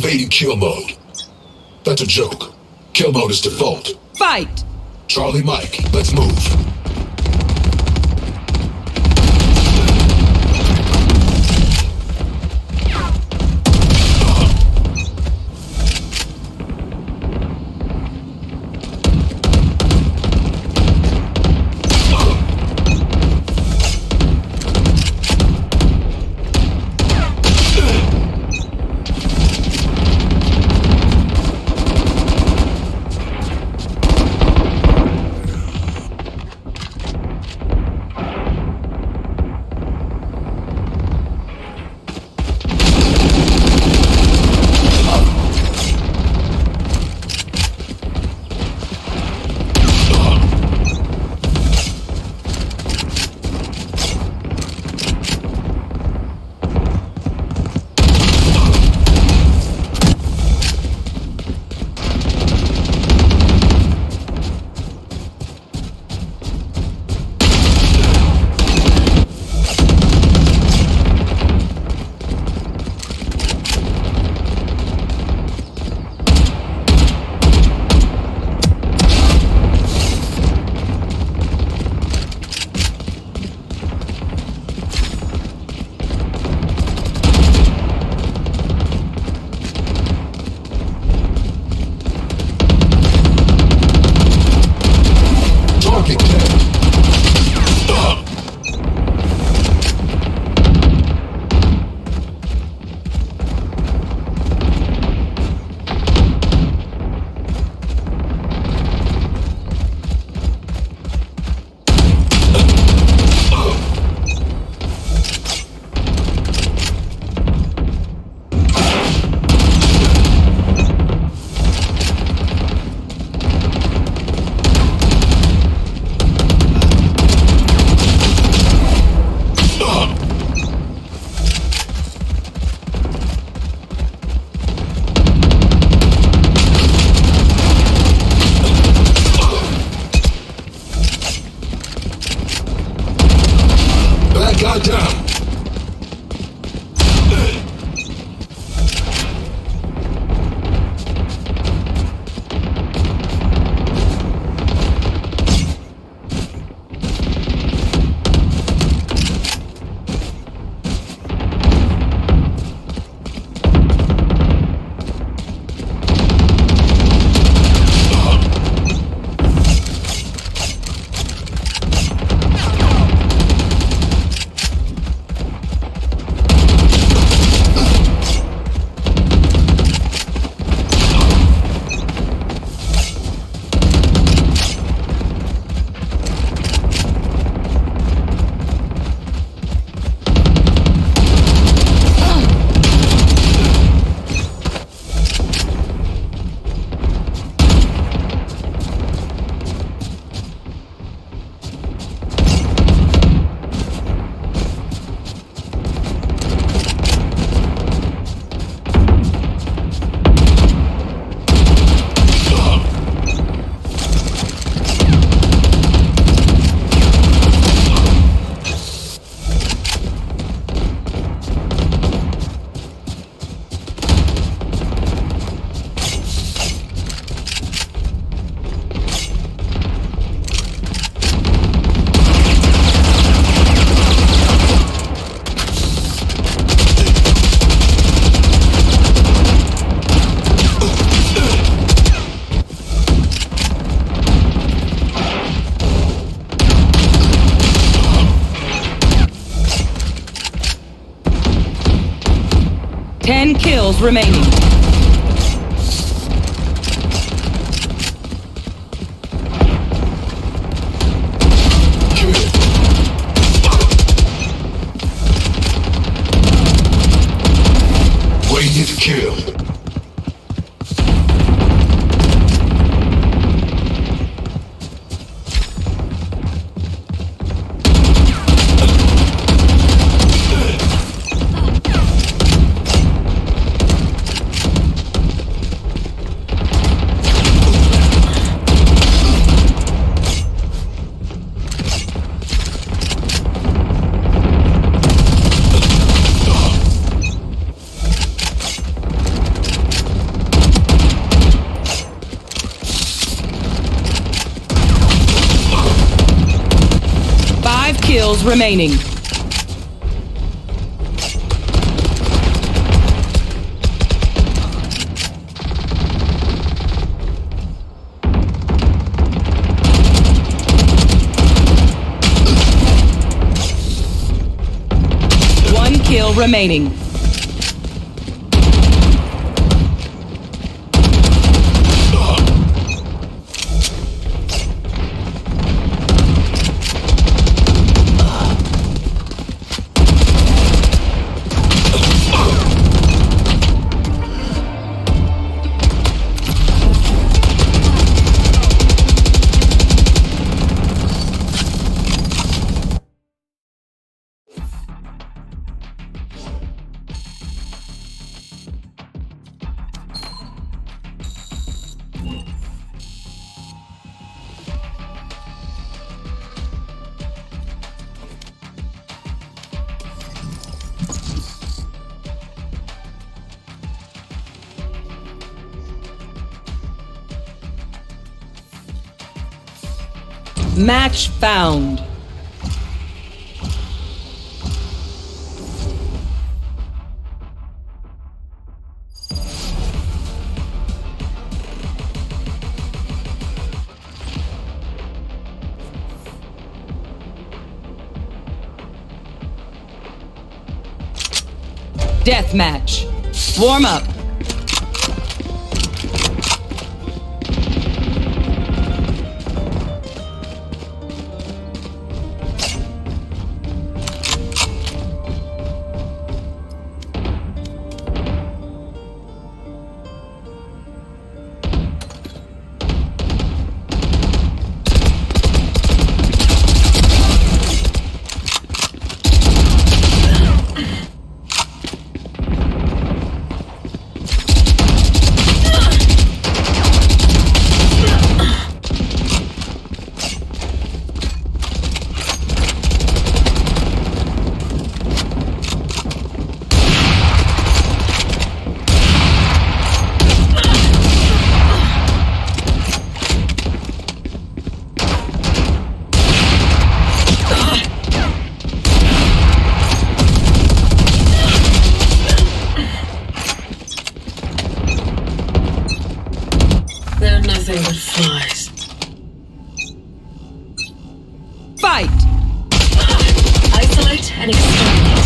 Activating kill mode. That's a joke. Kill mode is default. Fight! Charlie Mike, let's move. Guy down. 10 kills remaining. Weighted kill. kills remaining. One kill remaining. Match found. Deathmatch. Warm up. They're nothing but flies. Fight! Isolate and exterminate.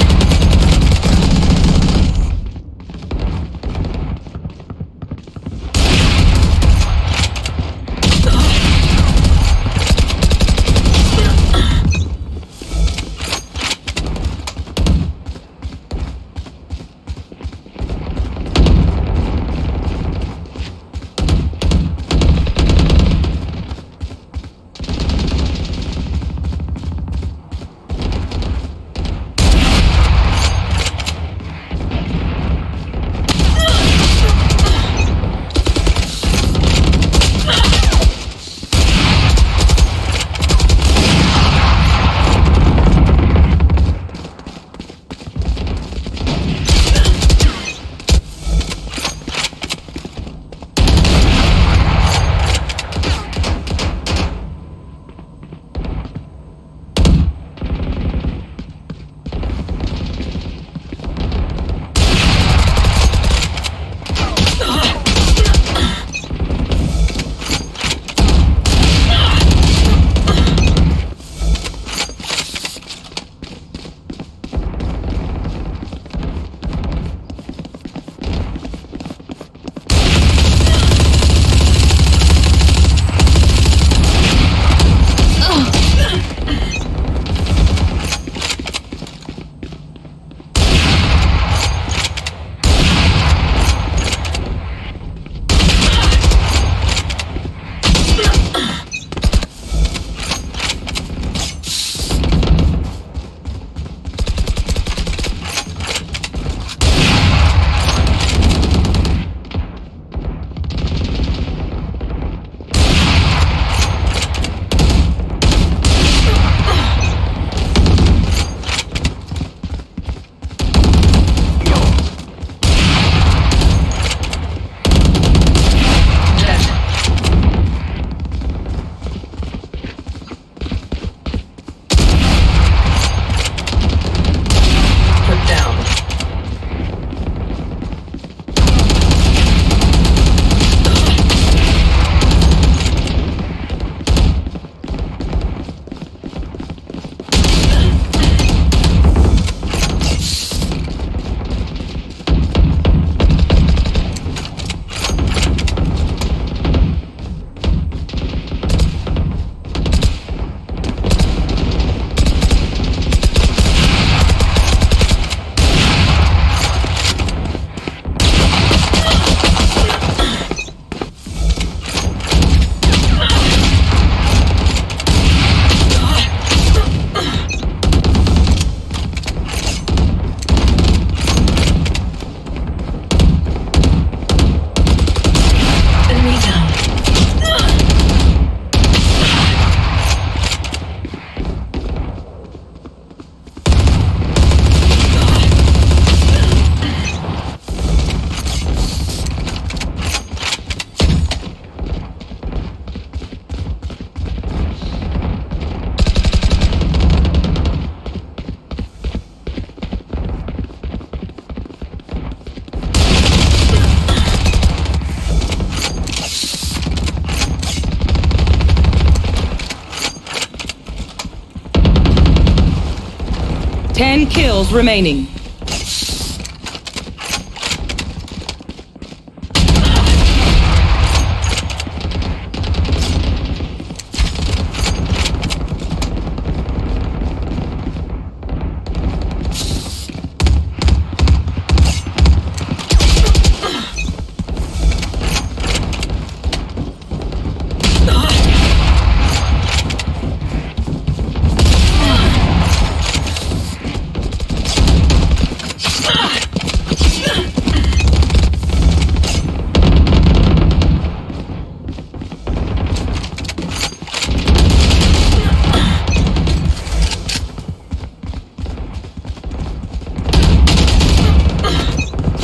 10 kills remaining.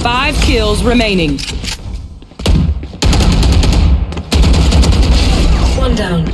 Five kills remaining. One down.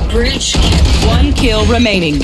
Breach. One kill remaining.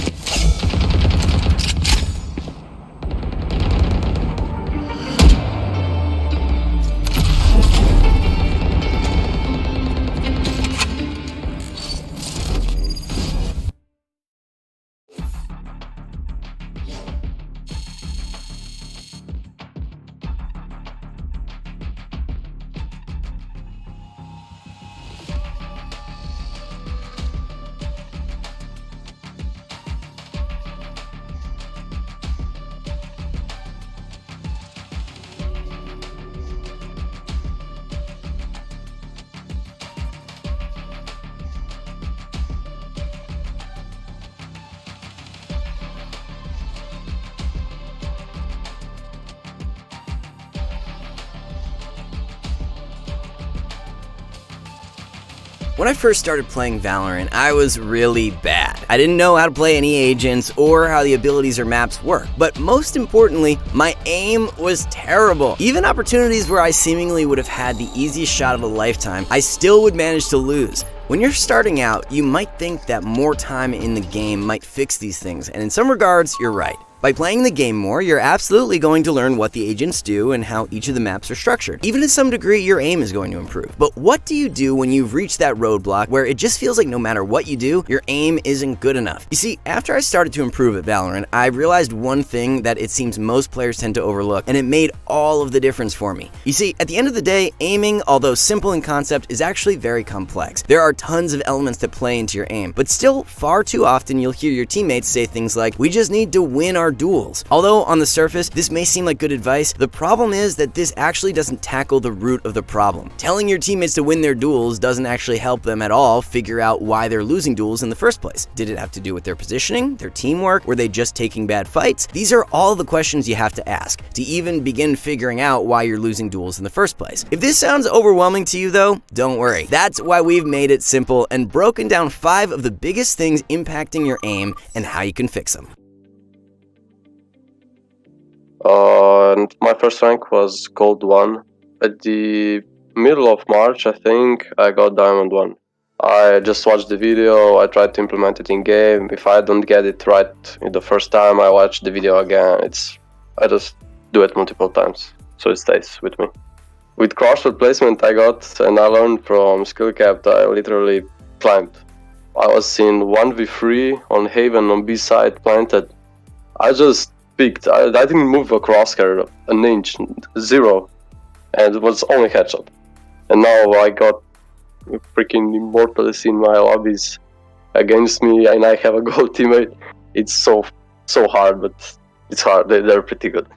When I first started playing Valorant, I was really bad. I didn't know how to play any agents or how the abilities or maps work, but most importantly, my aim was terrible. Even opportunities where I seemingly would have had the easiest shot of a lifetime, I still would manage to lose. When you're starting out, you might think that more time in the game might fix these things, and in some regards, you're right. By playing the game more, you're absolutely going to learn what the agents do and how each of the maps are structured. Even to some degree, your aim is going to improve. But what do you do when you've reached that roadblock where it just feels like no matter what you do, your aim isn't good enough? You see, after I started to improve at Valorant, I realized one thing that it seems most players tend to overlook, and it made all of the difference for me. You see, at the end of the day, aiming, although simple in concept, is actually very complex. There are tons of elements that play into your aim, but still, far too often you'll hear your teammates say things like, "We just need to win our duels." Although on the surface, this may seem like good advice, the problem is that this actually doesn't tackle the root of the problem. Telling your teammates to win their duels doesn't actually help them at all figure out why they're losing duels in the first place. Did it have to do with their positioning, their teamwork? Were they just taking bad fights? These are all the questions you have to ask to even begin figuring out why you're losing duels in the first place. If this sounds overwhelming to you though, don't worry. That's why we've made it simple and broken down 5 of the biggest things impacting your aim and how you can fix them. And my first rank was Gold 1. At the middle of March, I think, I got Diamond 1. I just watched the video, I tried to implement it in game. If I don't get it right the first time, I watch the video again. I just do it multiple times, so it stays with me. With crossword placement I got, and I learned from skill capped, I literally climbed. I was in 1v3 on Haven on B side planted. I just peeked. I didn't move a crosshair an inch, 0, and it was only headshot. And now I got freaking immortals in my lobbies against me, and I have a gold teammate. It's so hard, but it's hard. They're pretty good.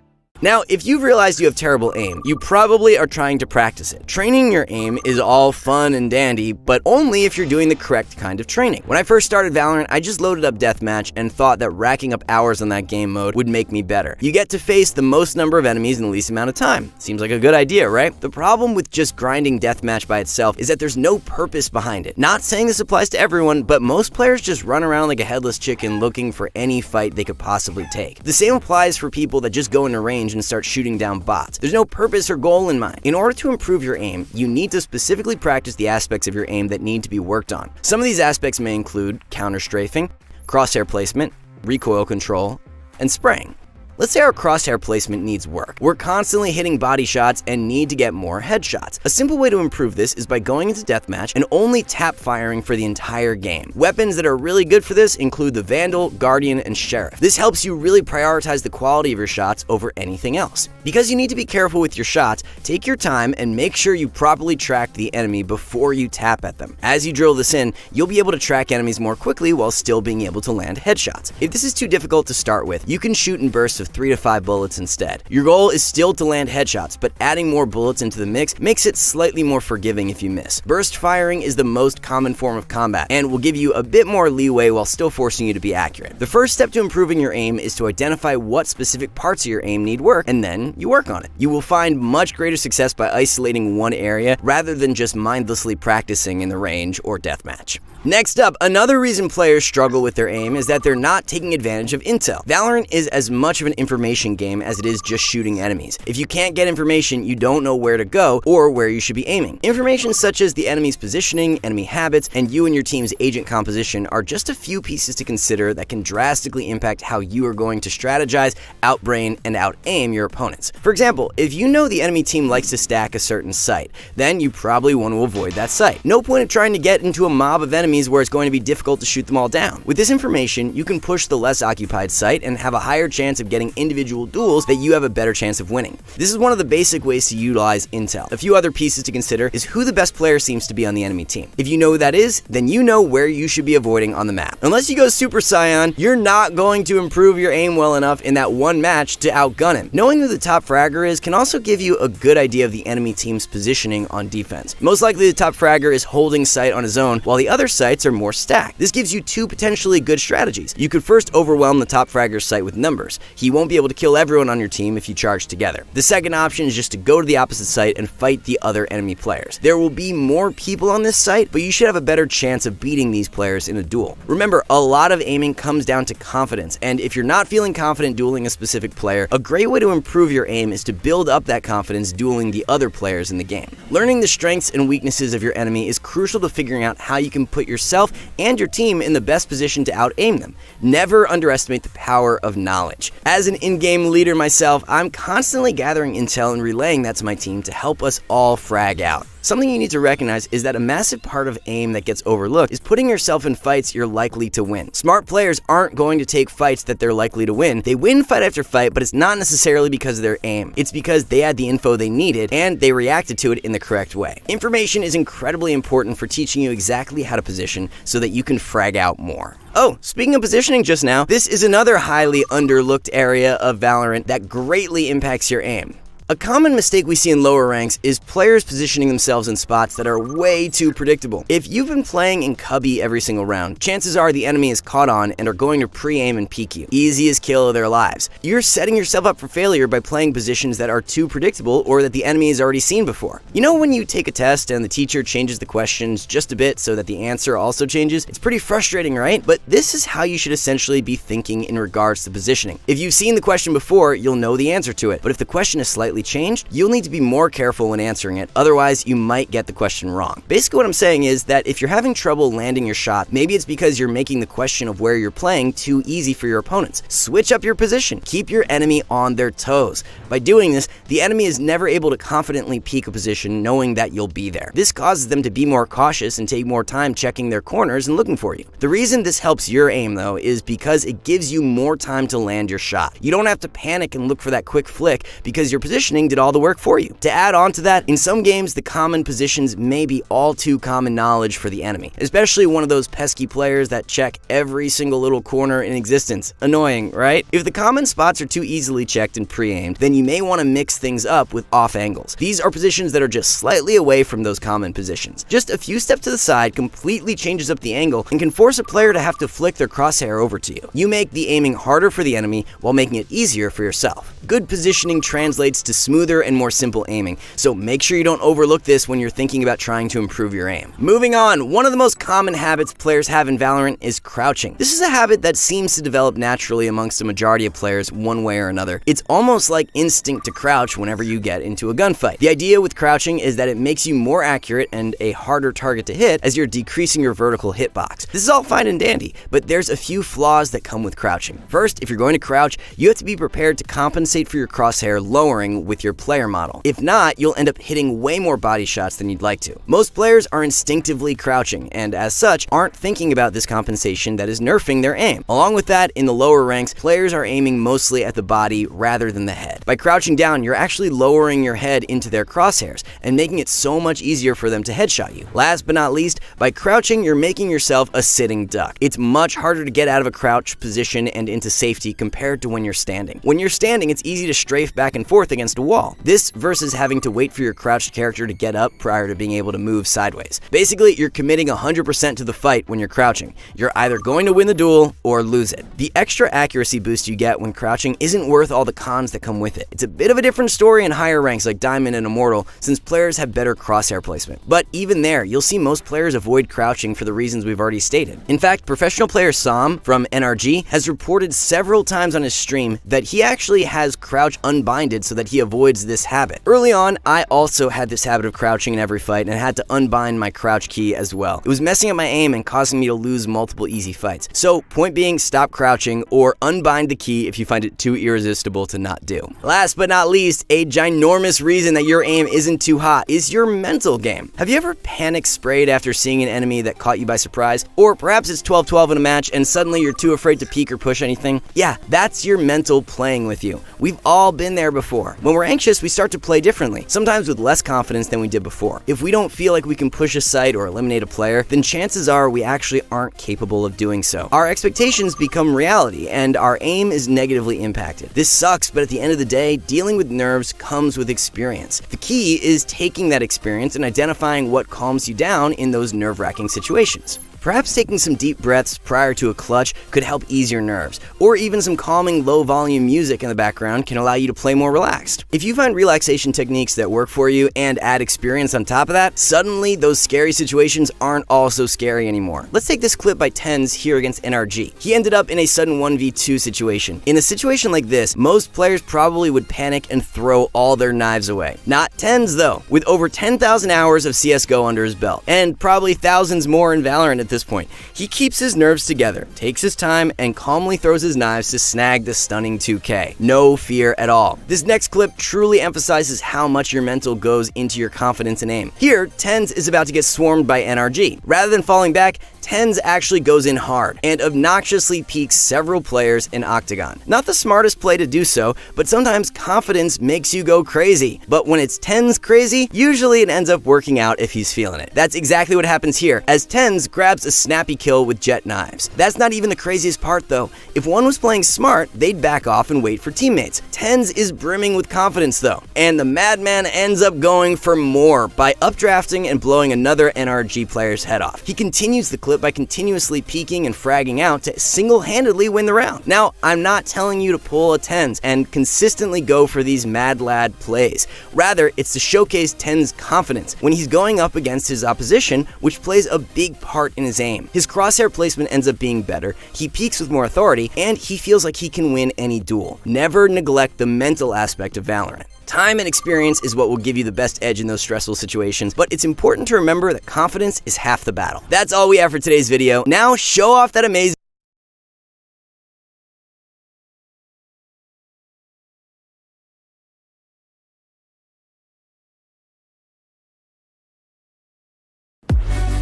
Now, if you've realized you have terrible aim, you probably are trying to practice it. Training your aim is all fun and dandy, but only if you're doing the correct kind of training. When I first started Valorant, I just loaded up Deathmatch and thought that racking up hours on that game mode would make me better. You get to face the most number of enemies in the least amount of time. Seems like a good idea, right? The problem with just grinding Deathmatch by itself is that there's no purpose behind it. Not saying this applies to everyone, but most players just run around like a headless chicken looking for any fight they could possibly take. The same applies for people that just go into range and start shooting down bots. There's no purpose or goal in mind. In order to improve your aim, you need to specifically practice the aspects of your aim that need to be worked on. Some of these aspects may include counter-strafing, crosshair placement, recoil control, and spraying. Let's say our crosshair placement needs work. We're constantly hitting body shots and need to get more headshots. A simple way to improve this is by going into Deathmatch and only tap firing for the entire game. Weapons that are really good for this include the Vandal, Guardian, and Sheriff. This helps you really prioritize the quality of your shots over anything else. Because you need to be careful with your shots, take your time and make sure you properly track the enemy before you tap at them. As you drill this in, you'll be able to track enemies more quickly while still being able to land headshots. If this is too difficult to start with, you can shoot in bursts of 3 to 5 bullets instead. Your goal is still to land headshots, but adding more bullets into the mix makes it slightly more forgiving if you miss. Burst firing is the most common form of combat and will give you a bit more leeway while still forcing you to be accurate. The first step to improving your aim is to identify what specific parts of your aim need work, and then you work on it. You will find much greater success by isolating one area rather than just mindlessly practicing in the range or deathmatch. Next up, another reason players struggle with their aim is that they're not taking advantage of intel. Valorant is as much of an information game as it is just shooting enemies. If you can't get information, you don't know where to go or where you should be aiming. Information such as the enemy's positioning, enemy habits, and you and your team's agent composition are just a few pieces to consider that can drastically impact how you are going to strategize, outbrain, and out-aim your opponents. For example, if you know the enemy team likes to stack a certain site, then you probably want to avoid that site. No point of trying to get into a mob of enemies where it's going to be difficult to shoot them all down. With this information, you can push the less occupied site and have a higher chance of getting individual duels that you have a better chance of winning. This is one of the basic ways to utilize intel. A few other pieces to consider is who the best player seems to be on the enemy team. If you know who that is, then you know where you should be avoiding on the map. Unless you go Super Saiyan, you're not going to improve your aim well enough in that one match to outgun him. Knowing who the top fragger is can also give you a good idea of the enemy team's positioning on defense. Most likely the top fragger is holding site on his own, while the other sites are more stacked. This gives you two potentially good strategies. You could first overwhelm the top fragger's site with numbers. He won't be able to kill everyone on your team if you charge together. The second option is just to go to the opposite site and fight the other enemy players. There will be more people on this site, but you should have a better chance of beating these players in a duel. Remember, a lot of aiming comes down to confidence, and if you're not feeling confident dueling a specific player, a great way to improve your aim is to build up that confidence dueling the other players in the game. Learning the strengths and weaknesses of your enemy is crucial to figuring out how you can put yourself and your team in the best position to out-aim them. Never underestimate the power of knowledge. As an in-game leader myself, I'm constantly gathering intel and relaying that to my team to help us all frag out. Something you need to recognize is that a massive part of aim that gets overlooked is putting yourself in fights you're likely to win. Smart players aren't going to take fights that they're likely to win. They win fight after fight, but it's not necessarily because of their aim. It's because they had the info they needed and they reacted to it in the correct way. Information is incredibly important for teaching you exactly how to position so that you can frag out more. Oh, speaking of positioning just now, this is another highly underlooked area of Valorant that greatly impacts your aim. A common mistake we see in lower ranks is players positioning themselves in spots that are way too predictable. If you've been playing in cubby every single round, chances are the enemy is caught on and are going to pre-aim and peek you. Easiest kill of their lives. You're setting yourself up for failure by playing positions that are too predictable or that the enemy has already seen before. You know when you take a test and the teacher changes the questions just a bit so that the answer also changes? It's pretty frustrating, right? But this is how you should essentially be thinking in regards to positioning. If you've seen the question before, you'll know the answer to it. But if the question is slightly changed, you'll need to be more careful when answering it, otherwise you might get the question wrong. Basically what I'm saying is that if you're having trouble landing your shot, maybe it's because you're making the question of where you're playing too easy for your opponents. Switch up your position. Keep your enemy on their toes. By doing this, the enemy is never able to confidently peek a position knowing that you'll be there. This causes them to be more cautious and take more time checking their corners and looking for you. The reason this helps your aim though is because it gives you more time to land your shot. You don't have to panic and look for that quick flick because your position positioning did all the work for you. To add on to that, in some games, the common positions may be all too common knowledge for the enemy, especially one of those pesky players that check every single little corner in existence. Annoying, right? If the common spots are too easily checked and pre-aimed, then you may want to mix things up with off angles. These are positions that are just slightly away from those common positions. Just a few steps to the side completely changes up the angle and can force a player to have to flick their crosshair over to you. You make the aiming harder for the enemy while making it easier for yourself. Good positioning translates to smoother and more simple aiming, so make sure you don't overlook this when you're thinking about trying to improve your aim. Moving on, one of the most common habits players have in Valorant is crouching. This is a habit that seems to develop naturally amongst a majority of players one way or another. It's almost like instinct to crouch whenever you get into a gunfight. The idea with crouching is that it makes you more accurate and a harder target to hit as you're decreasing your vertical hitbox. This is all fine and dandy, but there's a few flaws that come with crouching. First, if you're going to crouch, you have to be prepared to compensate for your crosshair lowering with your player model. If not, you'll end up hitting way more body shots than you'd like to. Most players are instinctively crouching, and as such, aren't thinking about this compensation that is nerfing their aim. Along with that, in the lower ranks, players are aiming mostly at the body rather than the head. By crouching down, you're actually lowering your head into their crosshairs and making it so much easier for them to headshot you. Last but not least, by crouching, you're making yourself a sitting duck. It's much harder to get out of a crouch position and into safety compared to when you're standing. When you're standing, it's easy to strafe back and forth against a wall. This versus having to wait for your crouched character to get up prior to being able to move sideways. Basically, you're committing 100% to the fight when you're crouching. You're either going to win the duel or lose it. The extra accuracy boost you get when crouching isn't worth all the cons that come with it. It's a bit of a different story in higher ranks like Diamond and Immortal, since players have better crosshair placement. But even there, you'll see most players avoid crouching for the reasons we've already stated. In fact, professional player Sam from NRG has reported several times on his stream that he actually has crouch unbinded so that he avoids this habit. Early on, I also had this habit of crouching in every fight and had to unbind my crouch key as well. It was messing up my aim and causing me to lose multiple easy fights. So, point being, stop crouching or unbind the key if you find it too irresistible to not do. Last but not least, a ginormous reason that your aim isn't too hot is your mental game. Have you ever panic sprayed after seeing an enemy that caught you by surprise? Or perhaps it's 12-12 in a match and suddenly you're too afraid to peek or push anything? Yeah, that's your mental playing with you. We've all been there before. When we're anxious, we start to play differently, sometimes with less confidence than we did before. If we don't feel like we can push a site or eliminate a player, then chances are we actually aren't capable of doing so. Our expectations become reality, and our aim is negatively impacted. This sucks, but at the end of the day, dealing with nerves comes with experience. The key is taking that experience and identifying what calms you down in those nerve-wracking situations. Perhaps taking some deep breaths prior to a clutch could help ease your nerves, or even some calming low-volume music in the background can allow you to play more relaxed. If you find relaxation techniques that work for you and add experience on top of that, suddenly those scary situations aren't all so scary anymore. Let's take this clip by Tens here against NRG. He ended up in a sudden 1v2 situation. In a situation like this, most players probably would panic and throw all their knives away. Not Tens though, with over 10,000 hours of CSGO under his belt, and probably thousands more in Valorant at this point. He keeps his nerves together, takes his time, and calmly throws his knives to snag the stunning 2K. No fear at all. This next clip truly emphasizes how much your mental goes into your confidence and aim. Here, Tens is about to get swarmed by NRG. Rather than falling back, Tens actually goes in hard and obnoxiously peeks several players in Octagon. Not the smartest play to do so, but sometimes confidence makes you go crazy. But when it's Tens crazy, usually it ends up working out if he's feeling it. That's exactly what happens here, as Tens grabs a snappy kill with jet knives. That's not even the craziest part though. If one was playing smart, they'd back off and wait for teammates. Tens is brimming with confidence though, and the madman ends up going for more by updrafting and blowing another NRG player's head off. He continues the clip by continuously peeking and fragging out to single-handedly win the round. Now, I'm not telling you to pull a Tens and consistently go for these mad lad plays. Rather, it's to showcase Tens' confidence when he's going up against his opposition, which plays a big part in his aim. His crosshair placement ends up being better, he peeks with more authority, and he feels like he can win any duel. Never neglect the mental aspect of Valorant. Time and experience is what will give you the best edge in those stressful situations, but it's important to remember that confidence is half the battle. That's all we have for today's video. Now show off that amazing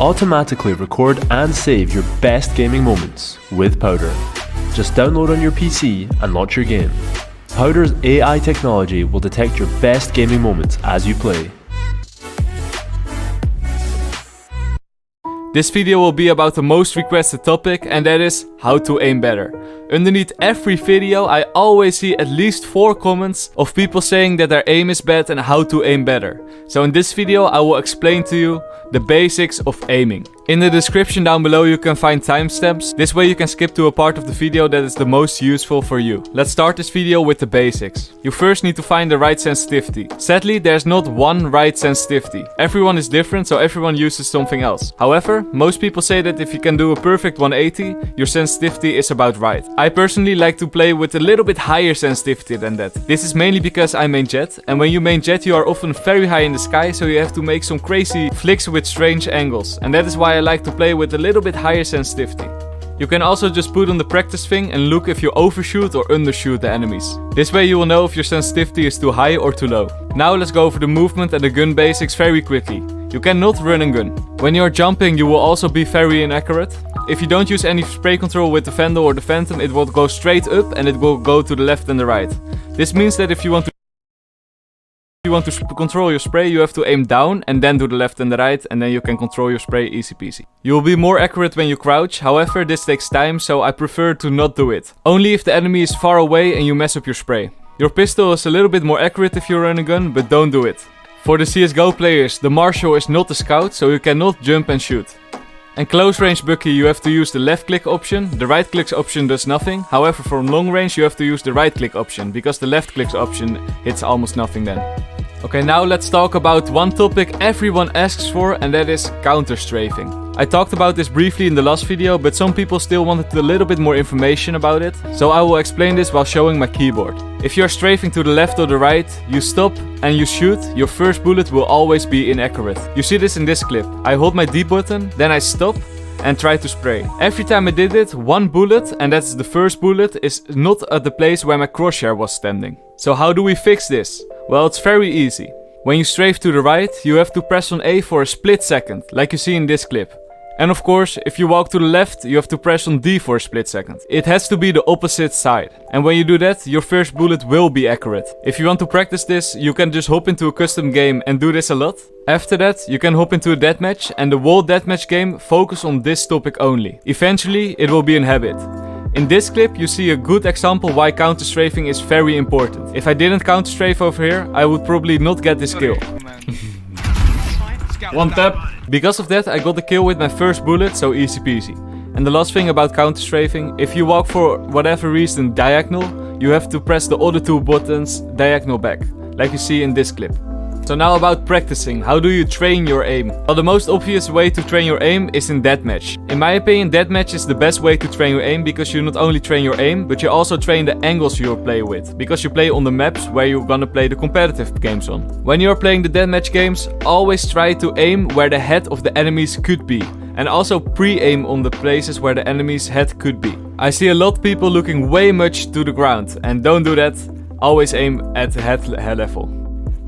Automatically record and save your best gaming moments with Powder. Just download on your PC and launch your game. Powder's AI technology will detect your best gaming moments as you play. This video will be about the most requested topic, and that is how to aim better. Underneath every video I always see at least 4 comments of people saying that their aim is bad and how to aim better. So in this video I will explain to you the basics of aiming. In the description down below you can find timestamps. This way you can skip to a part of the video that is the most useful for you. Let's start this video with the basics. You first need to find the right sensitivity. Sadly, there's not one right sensitivity. Everyone is different, so everyone uses something else. However, most people say that if you can do a perfect 180, your sensitivity is about right. I personally like to play with a little bit higher sensitivity than that. This is mainly because I main jet, and when you main jet you are often very high in the sky, so you have to make some crazy flicks with strange angles. And that is why I like to play with a little bit higher sensitivity. You can also just put on the practice thing and look if you overshoot or undershoot the enemies. This way you will know if your sensitivity is too high or too low. Now let's go over the movement and the gun basics very quickly. You cannot run and gun. When you are jumping you will also be very inaccurate. If you don't use any spray control with the Vandal or the Phantom, it will go straight up and it will go to the left and the right. This means that if you want to control your spray, you have to aim down and then do the left and the right, and then you can control your spray easy peasy. You will be more accurate when you crouch, however this takes time, so I prefer to not do it. Only if the enemy is far away and you mess up your spray. Your pistol is a little bit more accurate if you run a gun, but don't do it. For the CSGO players, the Marshal is not a scout, so you cannot jump and shoot. And close range Bucky you have to use the left click option, the right click option does nothing. However, for long range you have to use the right click option, because the left click option hits almost nothing then. Okay, now let's talk about one topic everyone asks for, and that is counter strafing. I talked about this briefly in the last video, but some people still wanted a little bit more information about it, so I will explain this while showing my keyboard. If you are strafing to the left or the right, you stop and you shoot, your first bullet will always be inaccurate. You see this in this clip. I hold my D button, then I stop and try to spray. Every time I did it, one bullet, and that's the first bullet, is not at the place where my crosshair was standing. So how do we fix this? Well, it's very easy. When you strafe to the right, you have to press on A for a split second, like you see in this clip. And of course, if you walk to the left, you have to press on D for a split second. It has to be the opposite side. And when you do that, your first bullet will be accurate. If you want to practice this, you can just hop into a custom game and do this a lot. After that, you can hop into a deathmatch, and the whole deathmatch game focus on this topic only. Eventually, it will be a habit. In this clip, you see a good example why counter strafing is very important. If I didn't counter strafe over here, I would probably not get this kill. One tap. Because of that, I got the kill with my first bullet, so easy peasy. And the last thing about counter strafing, if you walk for whatever reason diagonal, you have to press the other 2 buttons diagonal back, like you see in this clip. So now about practicing, how do you train your aim? Well, the most obvious way to train your aim is in deathmatch. In my opinion, deathmatch is the best way to train your aim, because you not only train your aim, but you also train the angles you play with, because you play on the maps where you're gonna play the competitive games on. When you're playing the deathmatch games, always try to aim where the head of the enemies could be, and also pre-aim on the places where the enemy's head could be. I see a lot of people looking way much to the ground, and don't do that. Always aim at the head level.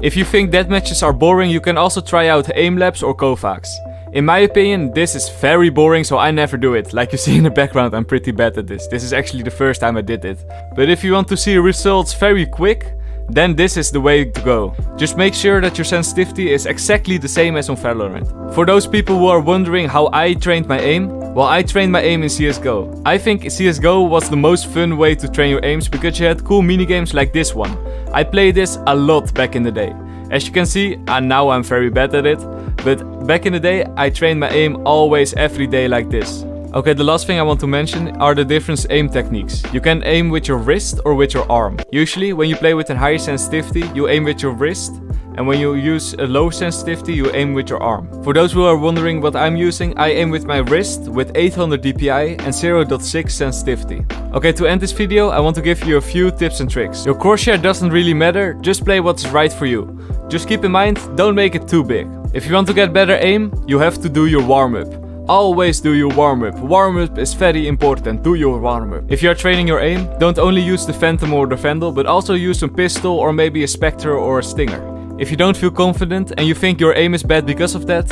If you think deathmatches are boring, you can also try out aim labs or Kovacs. In my opinion, this is very boring, so I never do it. Like you see in the background, I'm pretty bad at this. This is actually the first time I did it. But if you want to see results very quick, then this is the way to go. Just make sure that your sensitivity is exactly the same as on Valorant. For those people who are wondering how I trained my aim, well, I trained my aim in CSGO. I think CSGO was the most fun way to train your aims, because you had cool minigames like this one. I played this a lot back in the day. As you can see, now I'm very bad at it, but back in the day I trained my aim always every day like this. Okay, the last thing I want to mention are the different aim techniques. You can aim with your wrist or with your arm. Usually when you play with a higher sensitivity, you aim with your wrist, and when you use a low sensitivity, you aim with your arm. For those who are wondering what I'm using, I aim with my wrist with 800 DPI and 0.6 sensitivity. Okay, to end this video, I want to give you a few tips and tricks. Your crosshair doesn't really matter, just play what's right for you. Just keep in mind, don't make it too big. If you want to get better aim, you have to do your warm-up. Always do your warm-up. Warm-up is very important. Do your warm-up. If you are training your aim, don't only use the Phantom or the Vandal, but also use a pistol or maybe a Spectre or a Stinger. If you don't feel confident and you think your aim is bad because of that,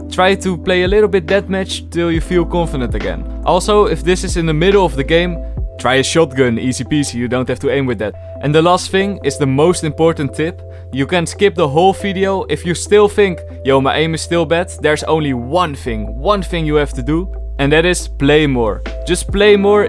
try to play a little bit deathmatch till you feel confident again. Also, if this is in the middle of the game, try a shotgun, easy peasy, you don't have to aim with that. And the last thing is the most important tip. You can skip the whole video. If you still think, yo, my aim is still bad, there's only one thing you have to do, and that is play more. Just play more.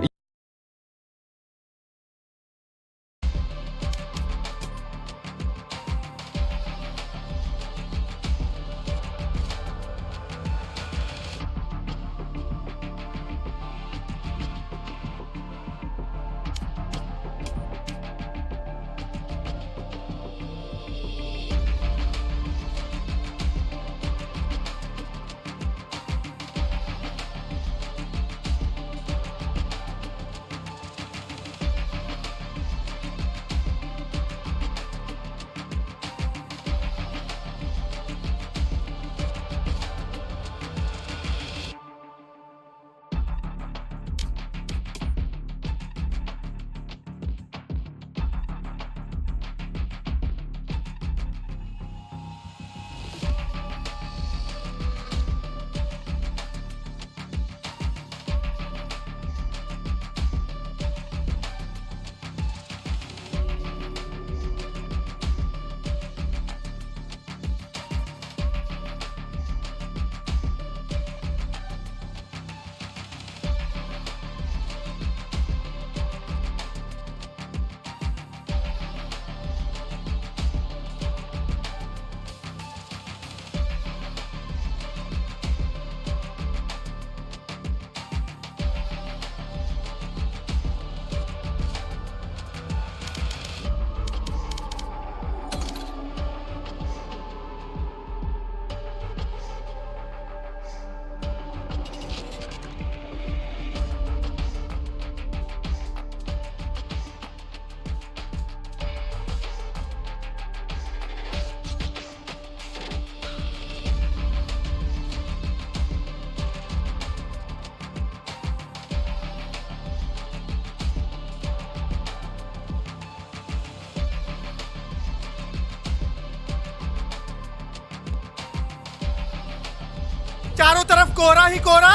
चारों तरफ कोहरा ही कोहरा।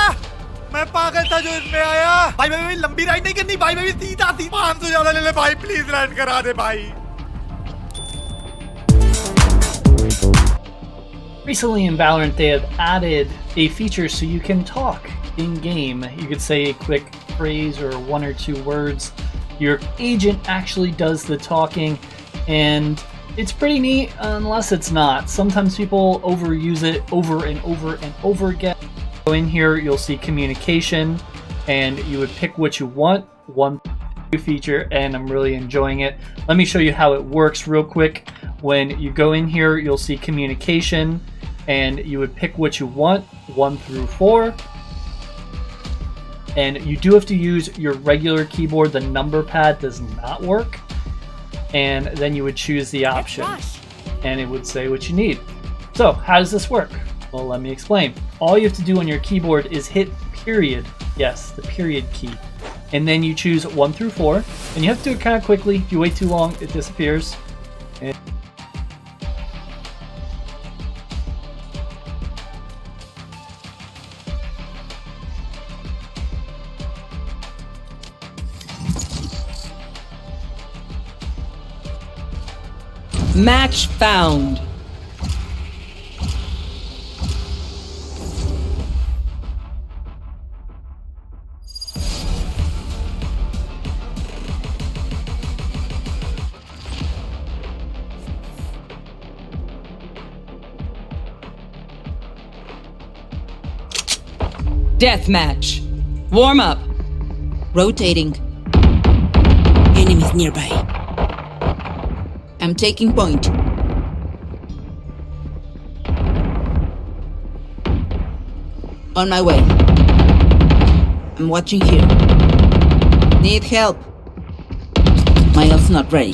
मैं पागल था जो इसमें आया। भाई मैं भी लंबी राइड नहीं करनी भाई, मैं भी सीधा 500 ज्यादा ले ले भाई, प्लीज लैंड करा दे भाई। Recently in Valorant, they have added a feature so you can talk in game. You could say a quick phrase or 1 or 2 words. Your agent actually does the talking, and it's pretty neat unless it's not. Sometimes people overuse it over and over and over again. So in here, you'll see communication, and you would pick what you want. One feature, and I'm really enjoying it. Let me show you how it works real quick. When you go in here, you'll see communication, and you would pick what you want, 1 through 4. And you do have to use your regular keyboard. The number pad does not work. And then you would choose the option, and it would say what you need. So how does this work? Well, let me explain. All you have to do on your keyboard is hit period. Yes, the period key. And then you choose 1 through 4. And you have to do it kind of quickly. If you wait too long, it disappears. And Match found. Deathmatch. Warm up. Rotating. Enemies nearby. I'm taking point. On my way. I'm watching here. Need help. My ult's not ready.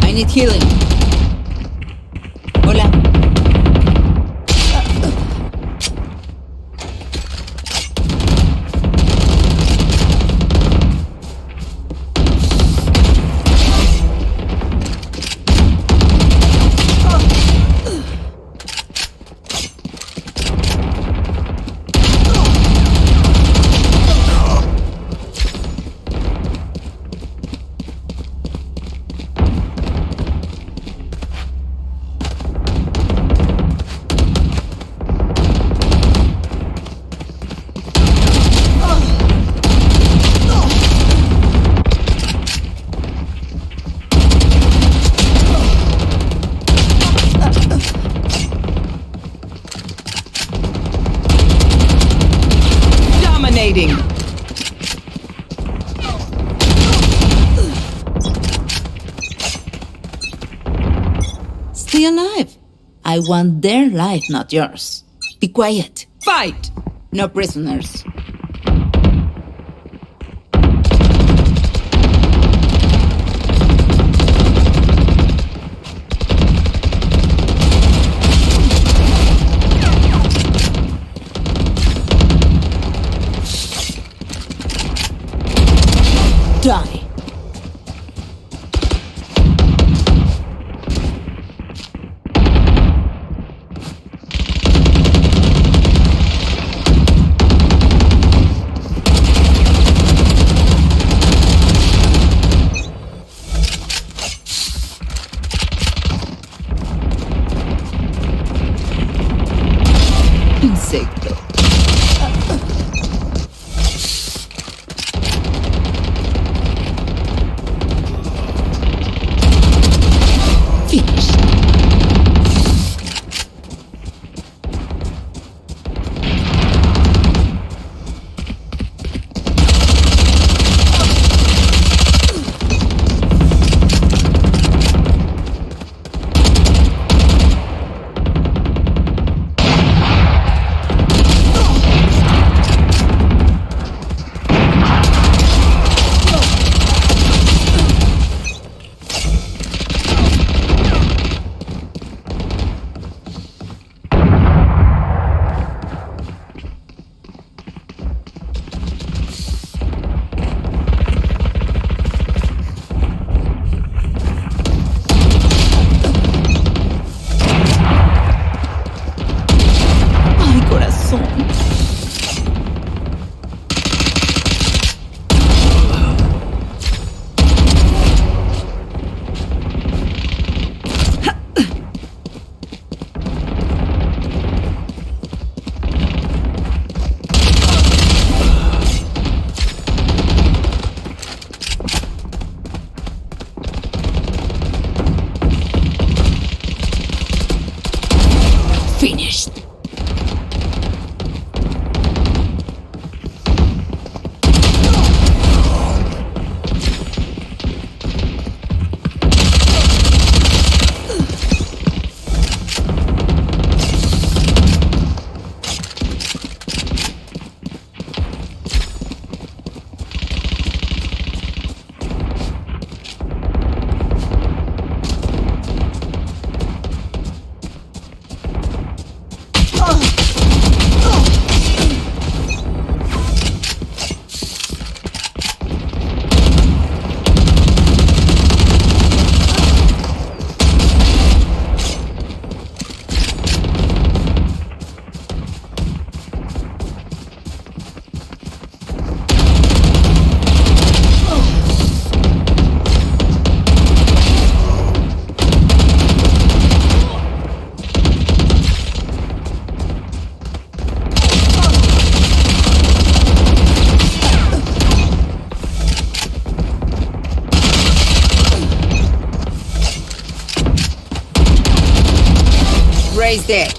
I need healing. Hola. Reloading. Stay alive. I want their life, not yours. Be quiet. Fight! No prisoners. Die. Insecto. Finish. Ay, corazón. Finished. Raise dead.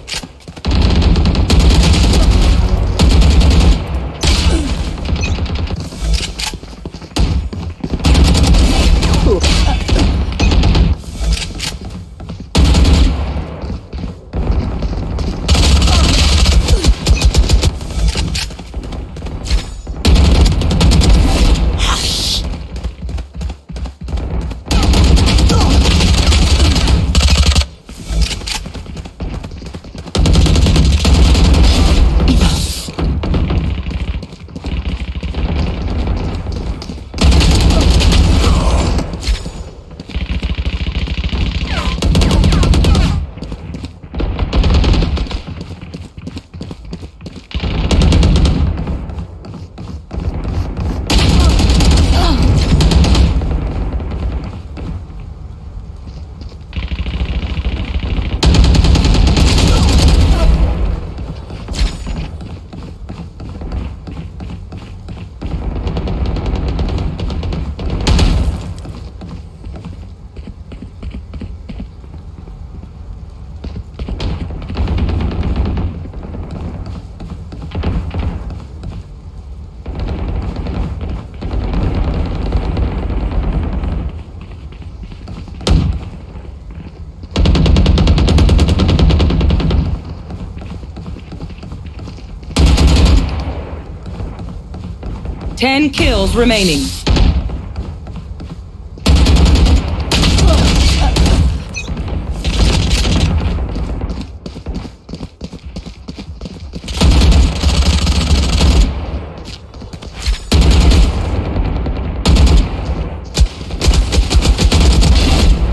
10 kills remaining.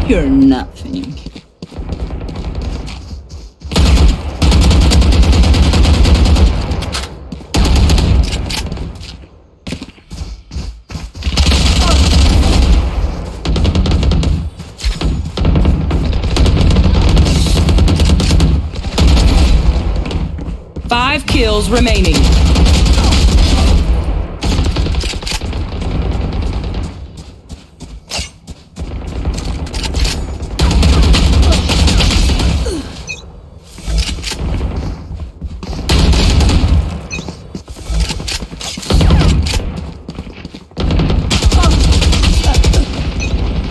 You're nothing. Five kills remaining.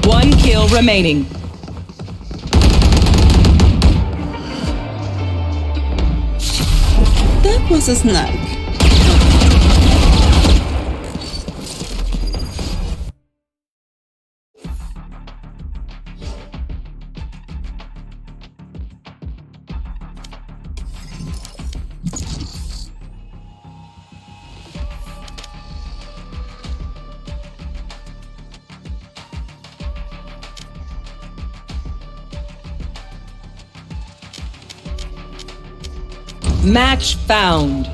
One kill remaining. That was a snag. Match found.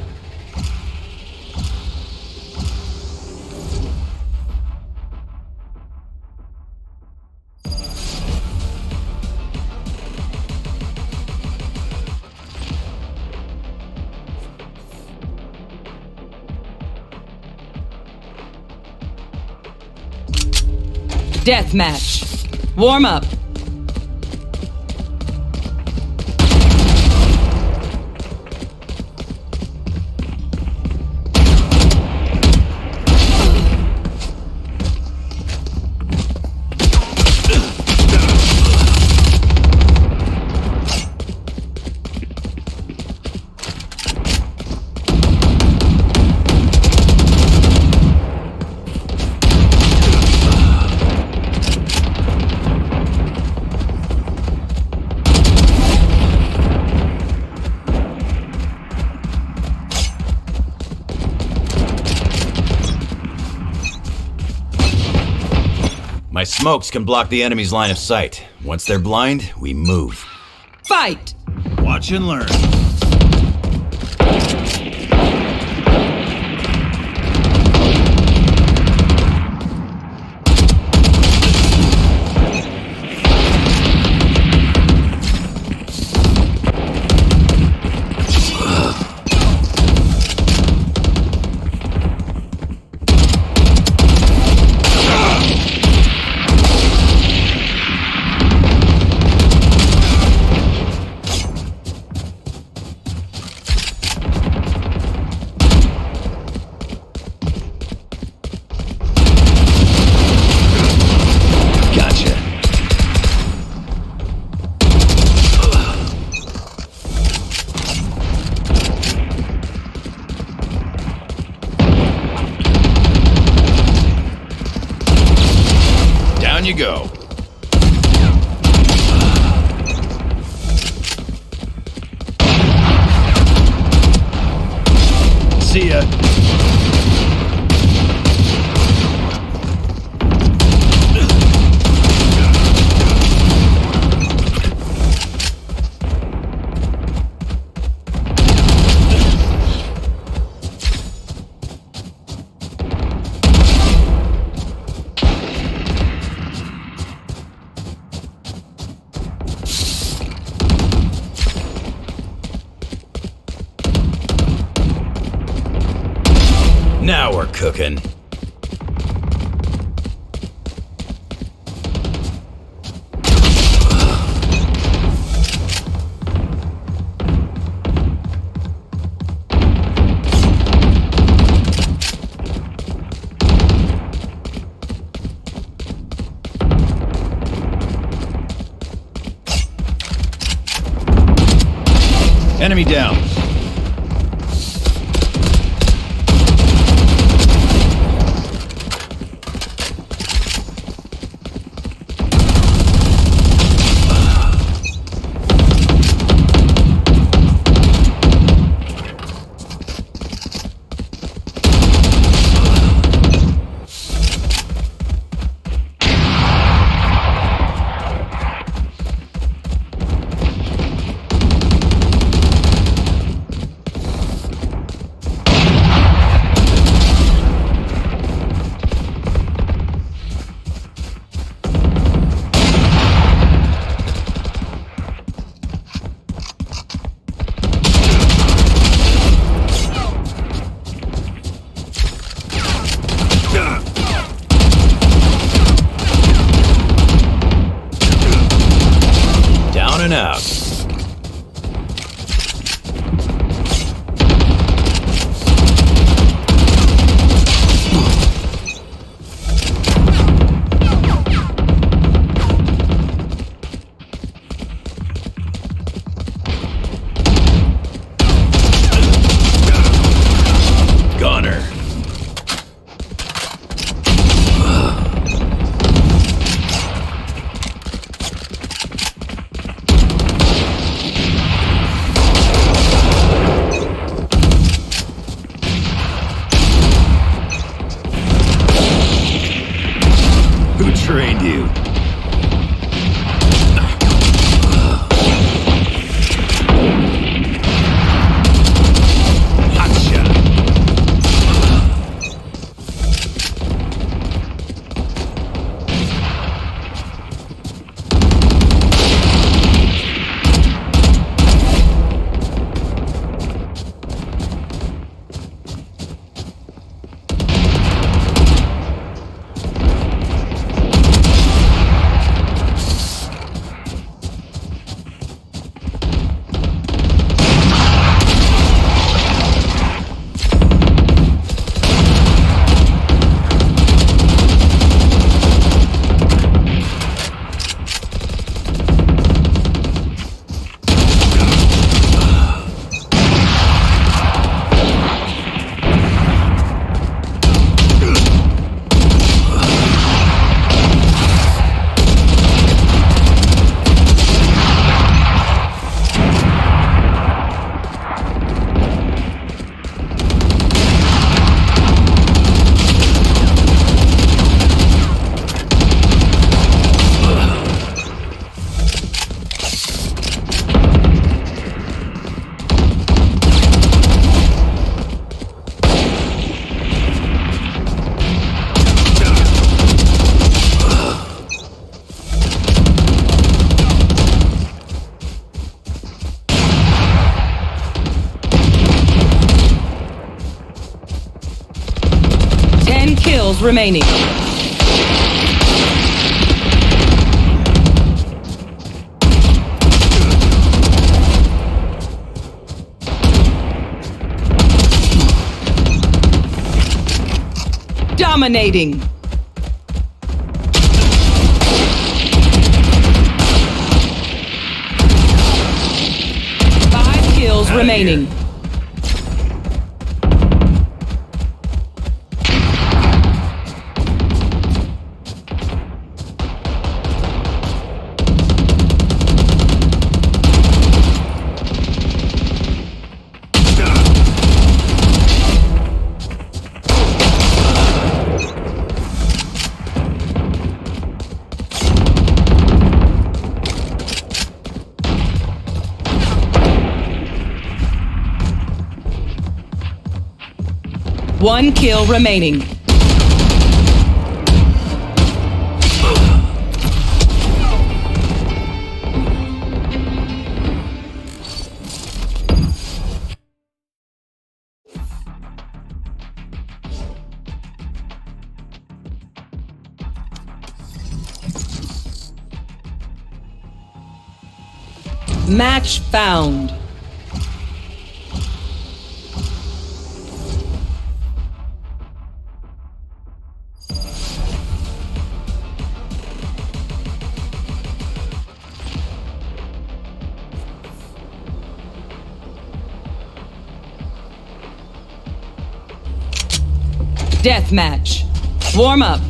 Deathmatch. Warm up. My smokes can block the enemy's line of sight. Once they're blind, we move. Fight! Watch and learn. Down you go. See ya. Now we're cooking. Enemy down. kills remaining. Dominating. Five kills remaining. One kill remaining. Match found. Deathmatch. Warm up.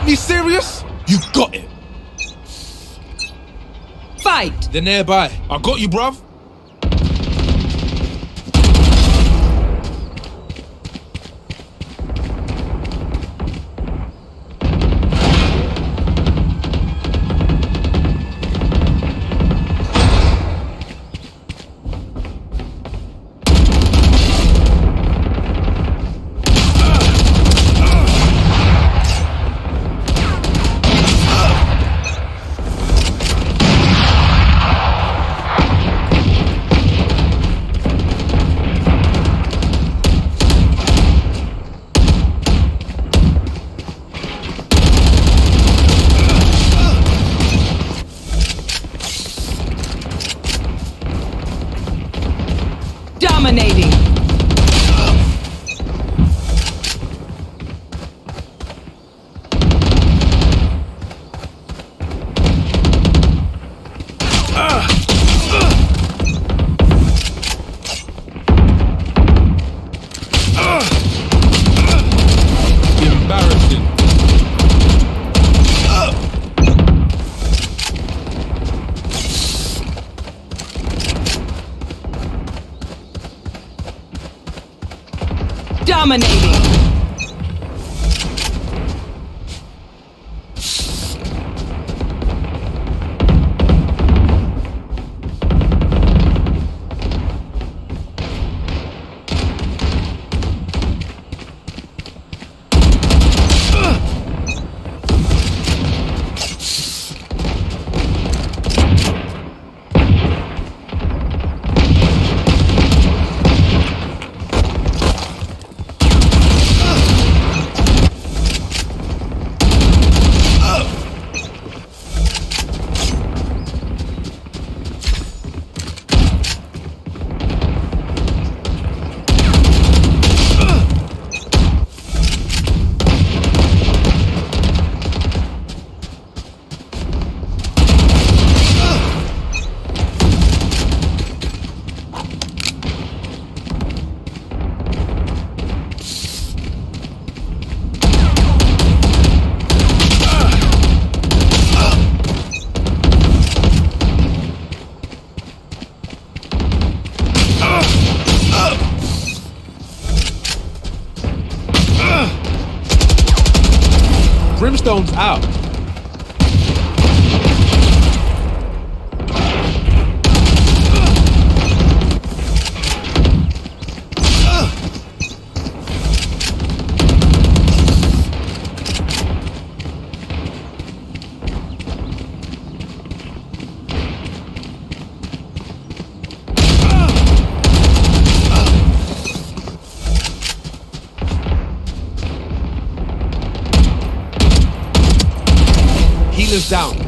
Me serious? You got it. Fight. They're nearby. I got you, bruv. Brimstone's out. Healer's down.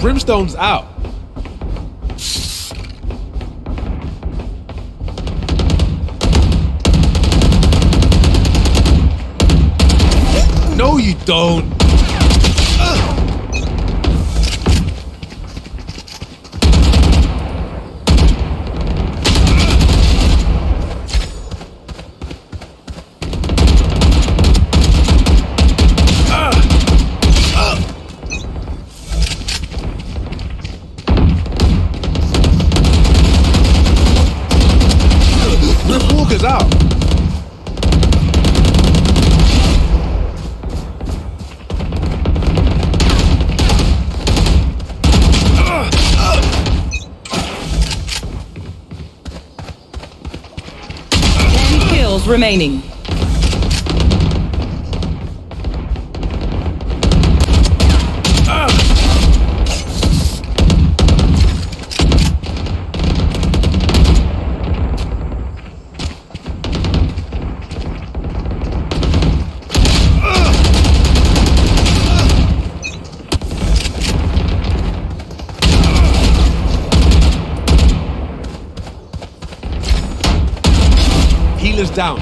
Brimstone's out. No, you don't. Is out. Kills remaining. Healer's down.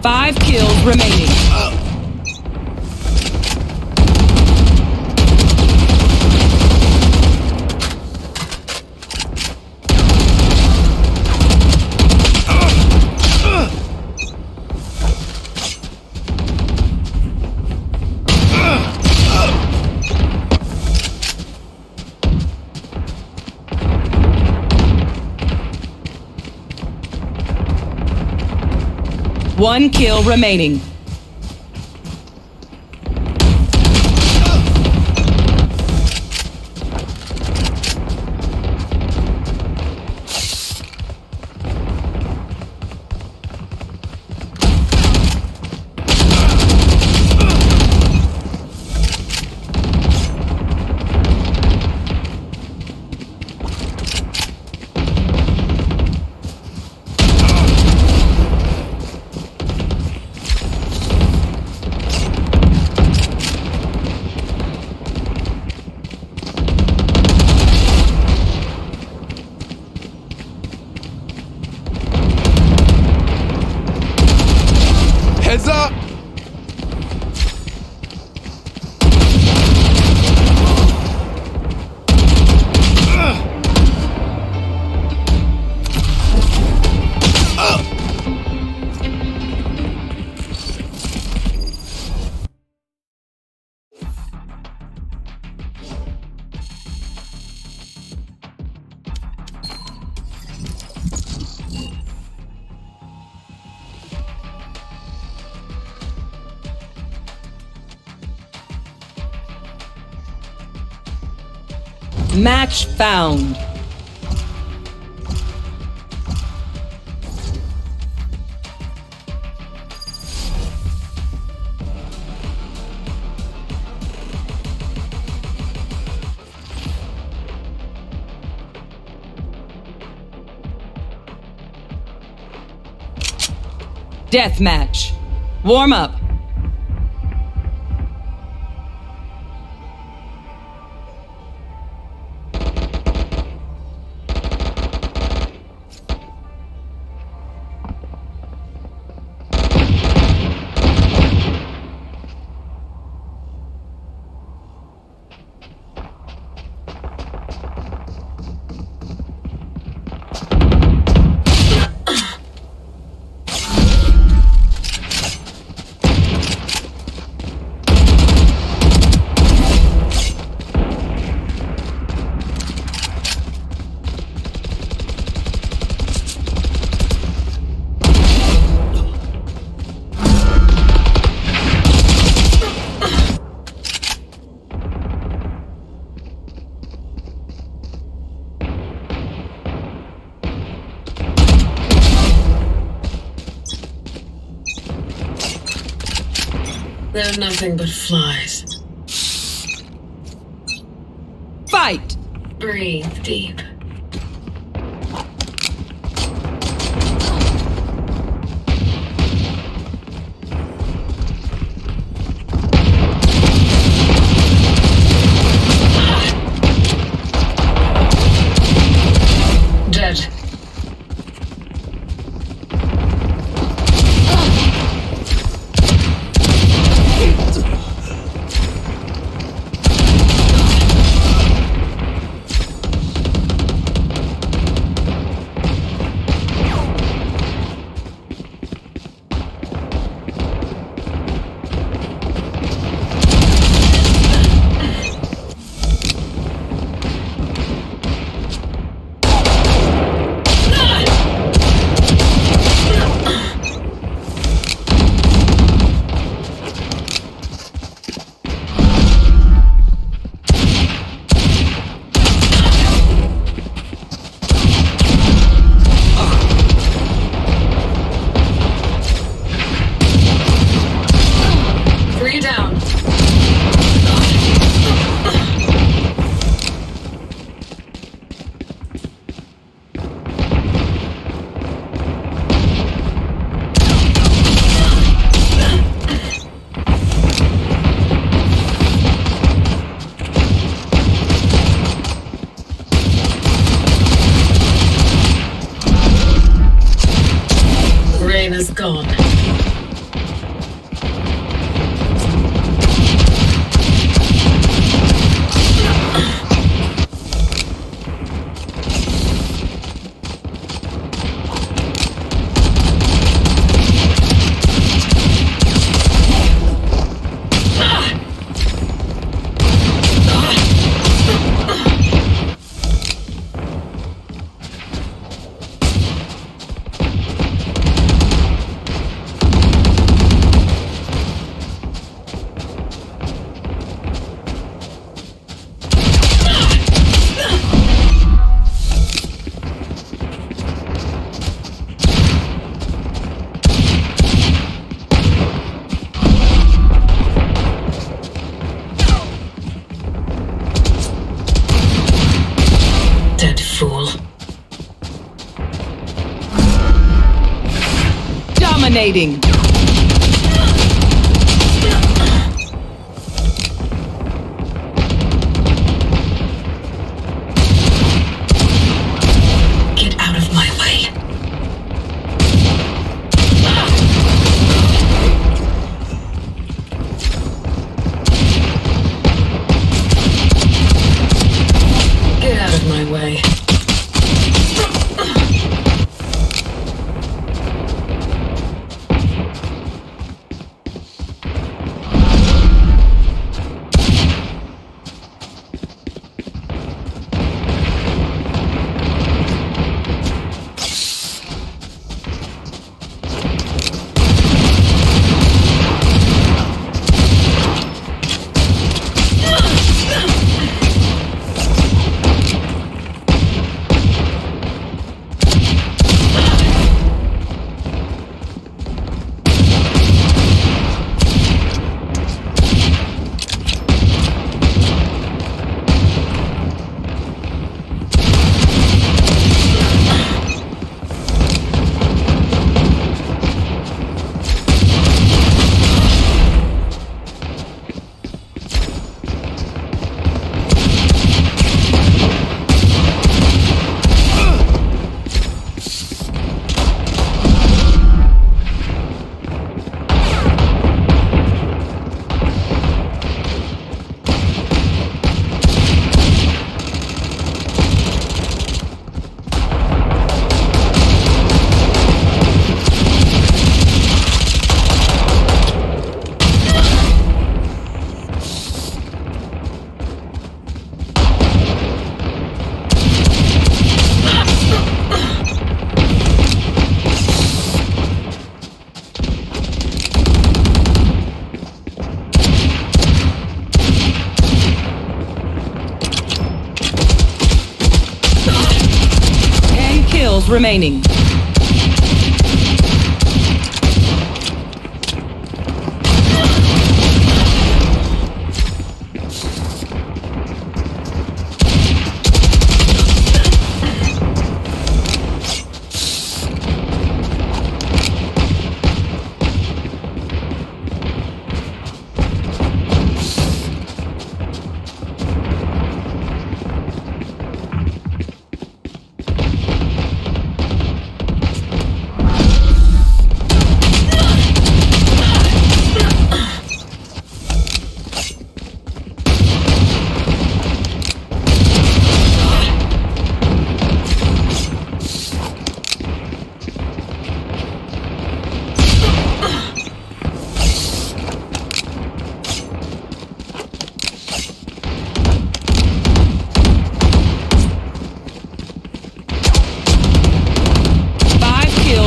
Five kills remaining. One kill remaining. Match found. Deathmatch. Warm up. They're nothing but flies. Fight! Breathe deep. Dead. Is gone. Dominating. Get out of my way. Get out of my way. kills remaining.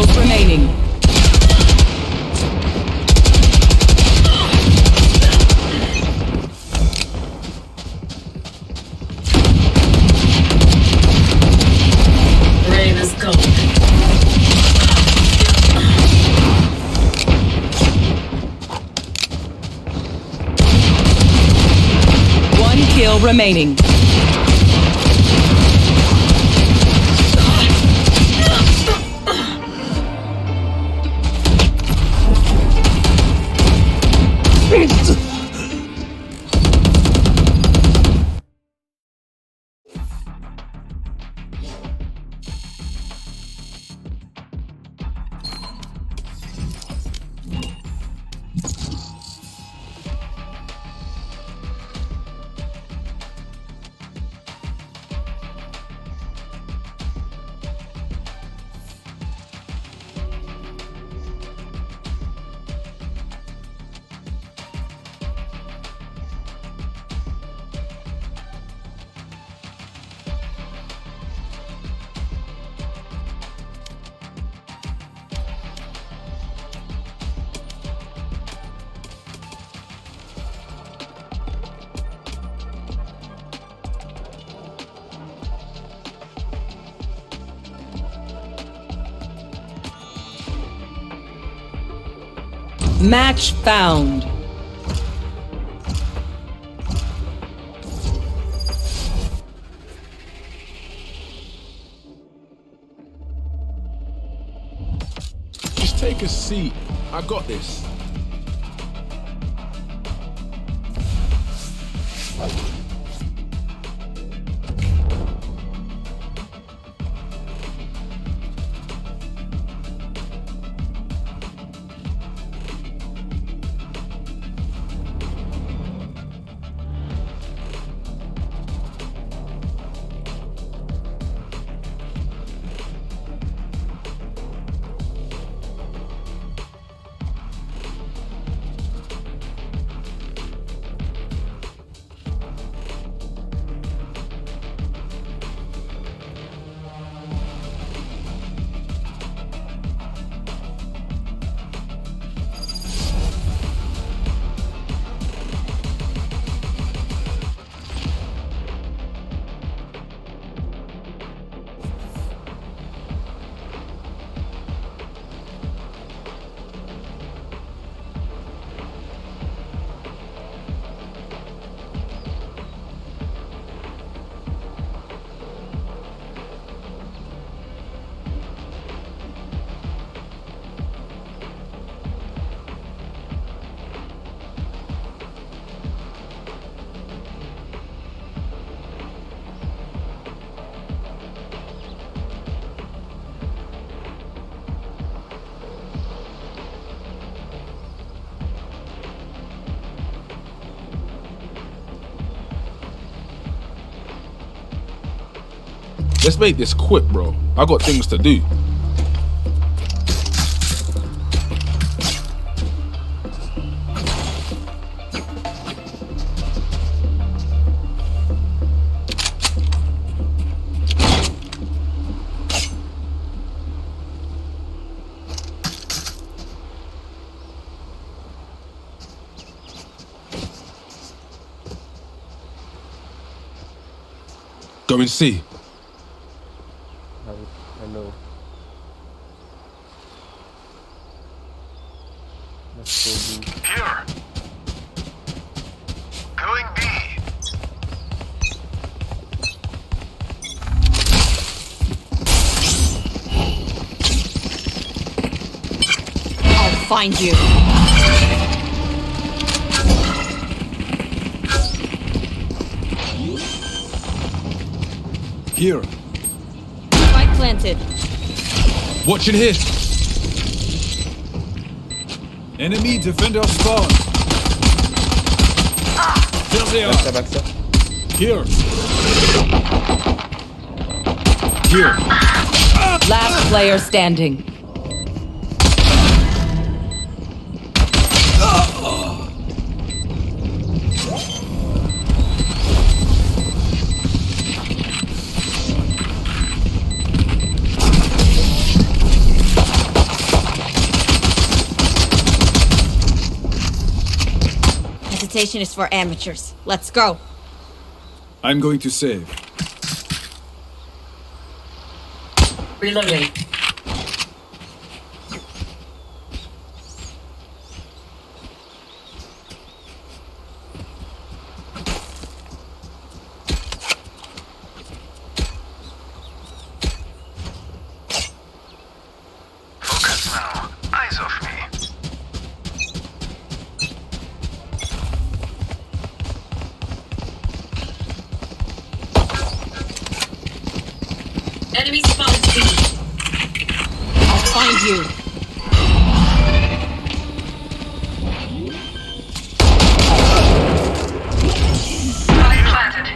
Remaining. Brave as gold. One kill remaining. Match found. Just take a seat. I got this. Let's make this quick, bro. I got things to do. Go and see. low. Let's go B. Here. Going B. I'll find you. Here. Spike planted. Watch it hit. Enemy defender spawn. There they are. Backstab. Here. Here. Last player standing. Hesitation is for amateurs. Let's go. I'm going to save. Reloading. Focus now. Eyes off me. Enemy spotted B. I'll find you. Spike planted.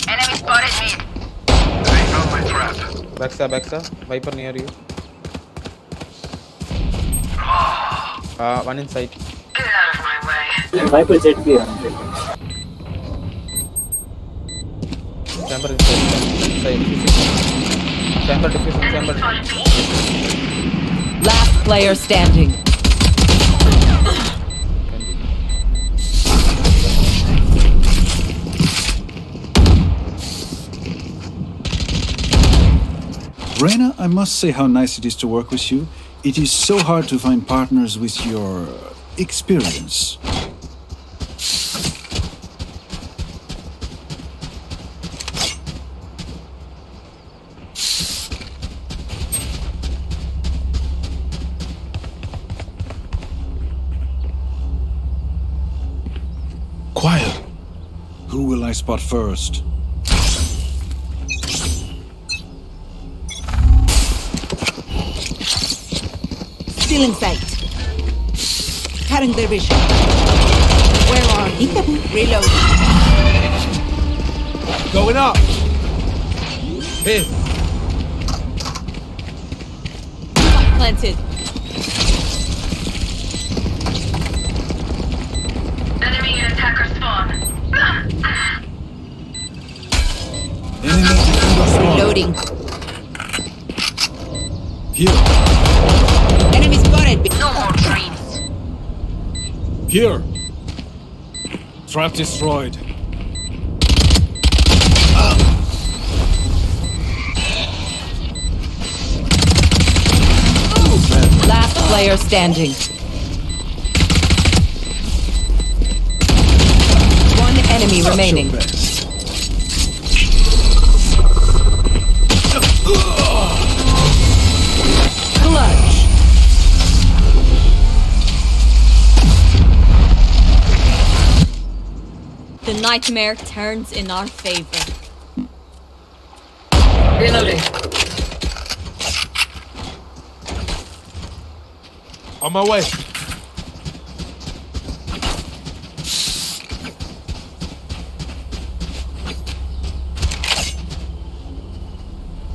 Enemy spotted me. They found my trap. Backstab. Viper near you. One inside. Get out of my way. Chamber inside. Chamber diffusion. Chamber. Last player standing. Reyna, I must say how nice it is to work with you. It is so hard to find partners with your experience. Quiet. Who will I spot first? Still in sight. Cutting their vision. Where are you? Reload. Going up. Hit. Spike planted. Enemy attacker spawn. Enemy defender spawn. Reloading. Here. Enemy spotted. No more dreams. Here. Trap destroyed. Last player standing. One enemy remaining. Clutch. The nightmare turns in our favor. Reloading. On my way.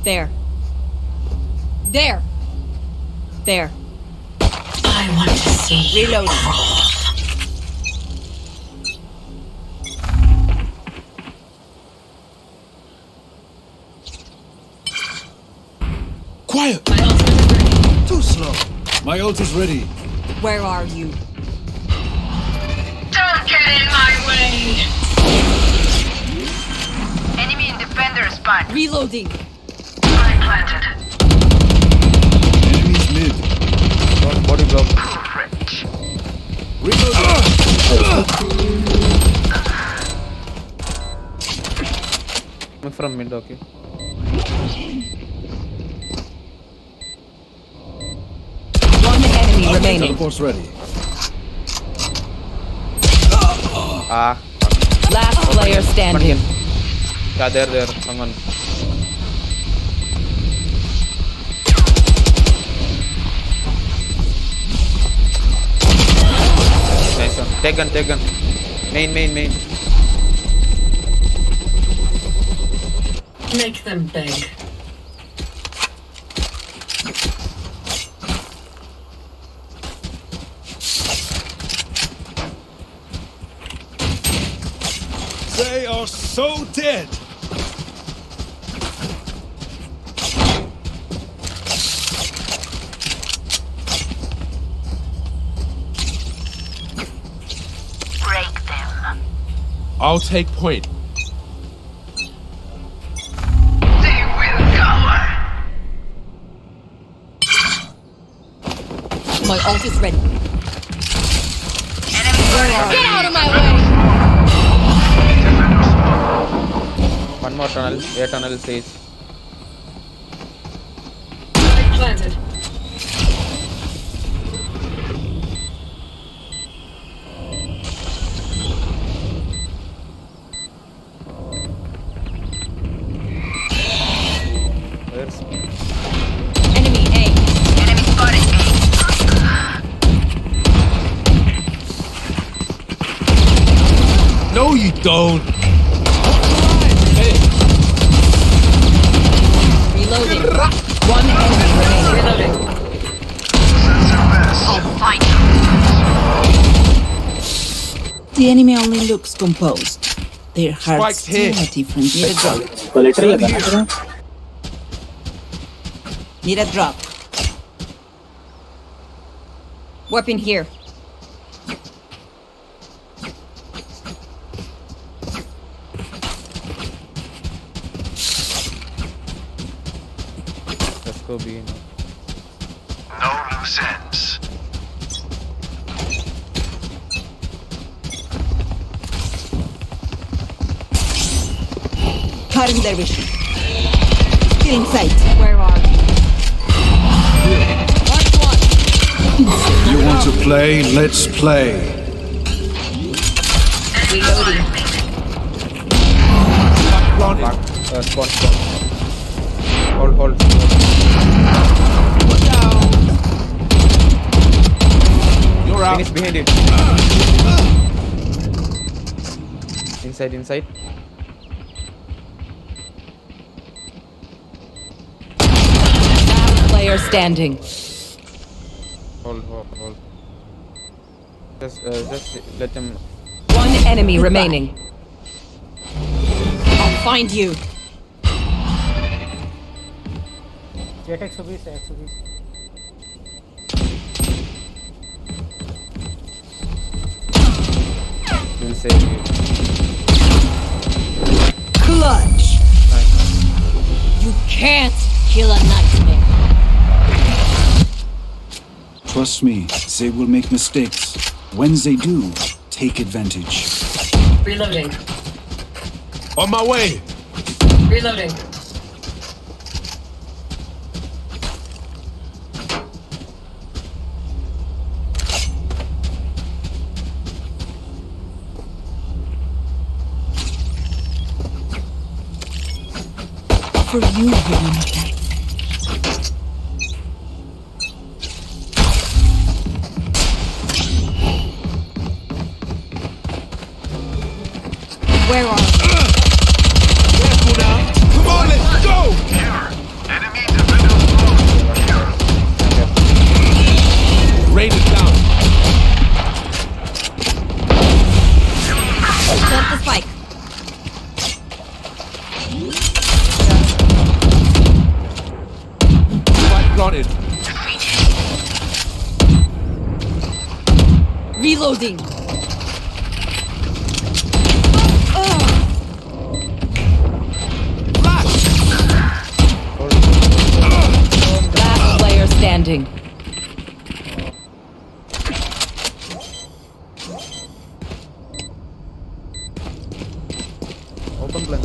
There. There. There. I want to see you Reload. crawl. Quiet. My ultimate is ready. Too slow. My ult is ready. Where are you? Double Don't get in my way! Enemy in defender spot. Reloading. I planted. Enemies mid. Don't body block. Coming from mid, okay. One enemy remaining. Teleport's ready. Ah. Last player standing. Yeah, there. Hang on. Nice one. Take gun. Main. Make them beg. They are so dead. Break them. I'll take point. They will cower. My ult is ready. Enemy Get out of my way! One more tunnel. A tunnel says. planted. Where's Enemy A. Enemy spotted A. No, you don't. Reloading. One enemy remaining. Reloading. I'll find you. The enemy only looks composed. Their hearts Spike's here. tell a different story. Need a drop. Weapon here. let's go B now. No loose ends. Cutting their vision. Still in sight. Where are you? Mark one. You want to play? Let's play. Reloading. Back. Spawn. Hold. You're out. Finish behind it. Inside. Last player standing. Hold. Just let them. One enemy remaining. I'll find you. We'll save you. Clutch. Nice. You can't kill a nightmare. Trust me, they will make mistakes. When they do, take advantage. Reloading. On my way. Reloading. For you, Veronica. Where are you? Careful now. Come on, let's go. Enemy defender Rain it down. Plant the spike. Spike planted. Reloading. standing. Open plan.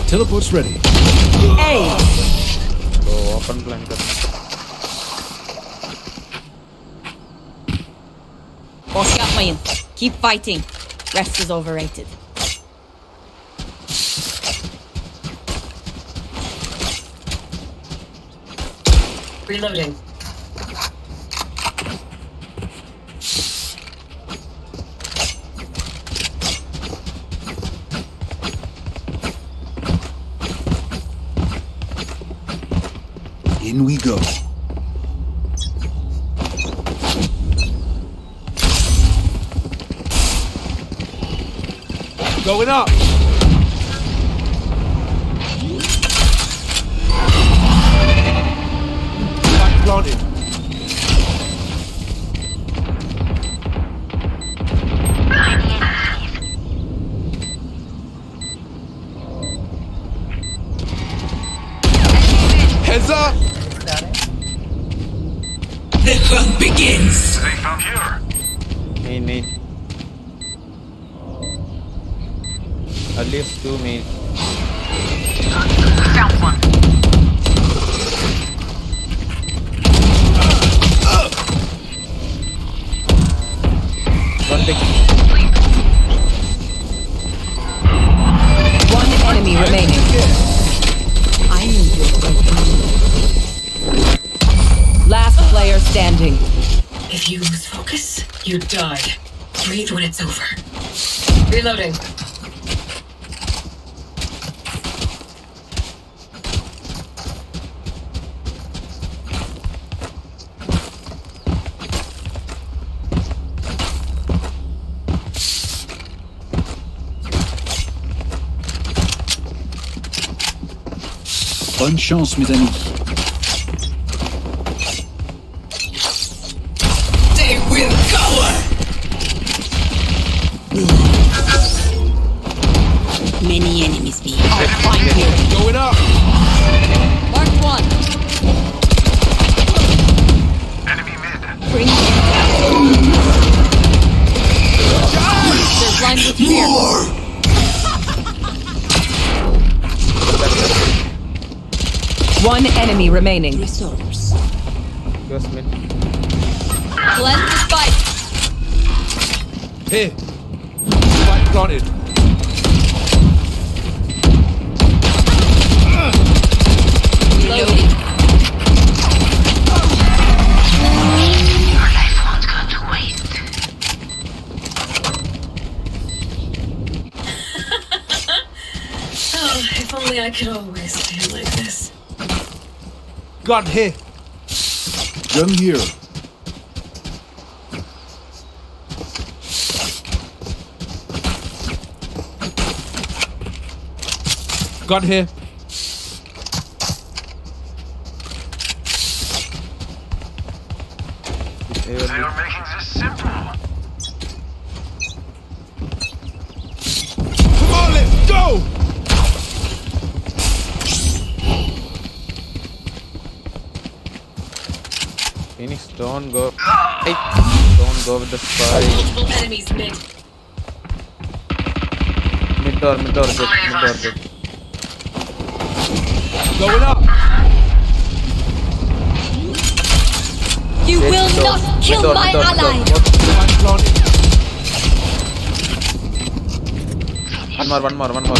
Teleport's ready. A. So open plan. Boss got mine. Keep fighting. Rest is overrated. Reloading. In we go. Going up. Back planted. Heads up. The hunt begins. They found here. Main. At least 2 main. Found one. One big. One enemy remaining. I knew you were broken. Last player standing. If you lose focus, you die. Breathe when it's over. Reloading. Bonne chance, mes amis. They will cower. Many enemies be. Going up. Mark one. Enemy mid. Bring They're blind with fear. One enemy remaining. Resource. Goes mid. Blend the spike. Here. Back planted. Reloading. Your life won't go to waste. Oh, if only I could always feel like this. Gun here. Gun here. Gun here. They are making this simple. Come on, let's go! Phoenix, don't go. Hey, don't go with the spy. Multiple enemies mid. Mid door, good. Going up. You Yes, will door, not kill door, my door, ally. Back planted. One more.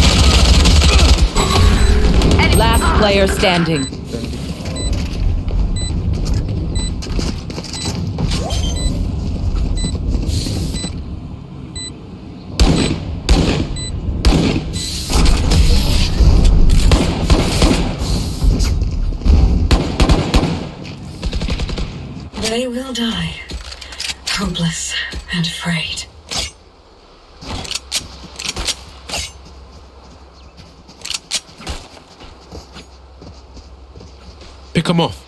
Last player standing. They will die. Hopeless and afraid. Pick them off.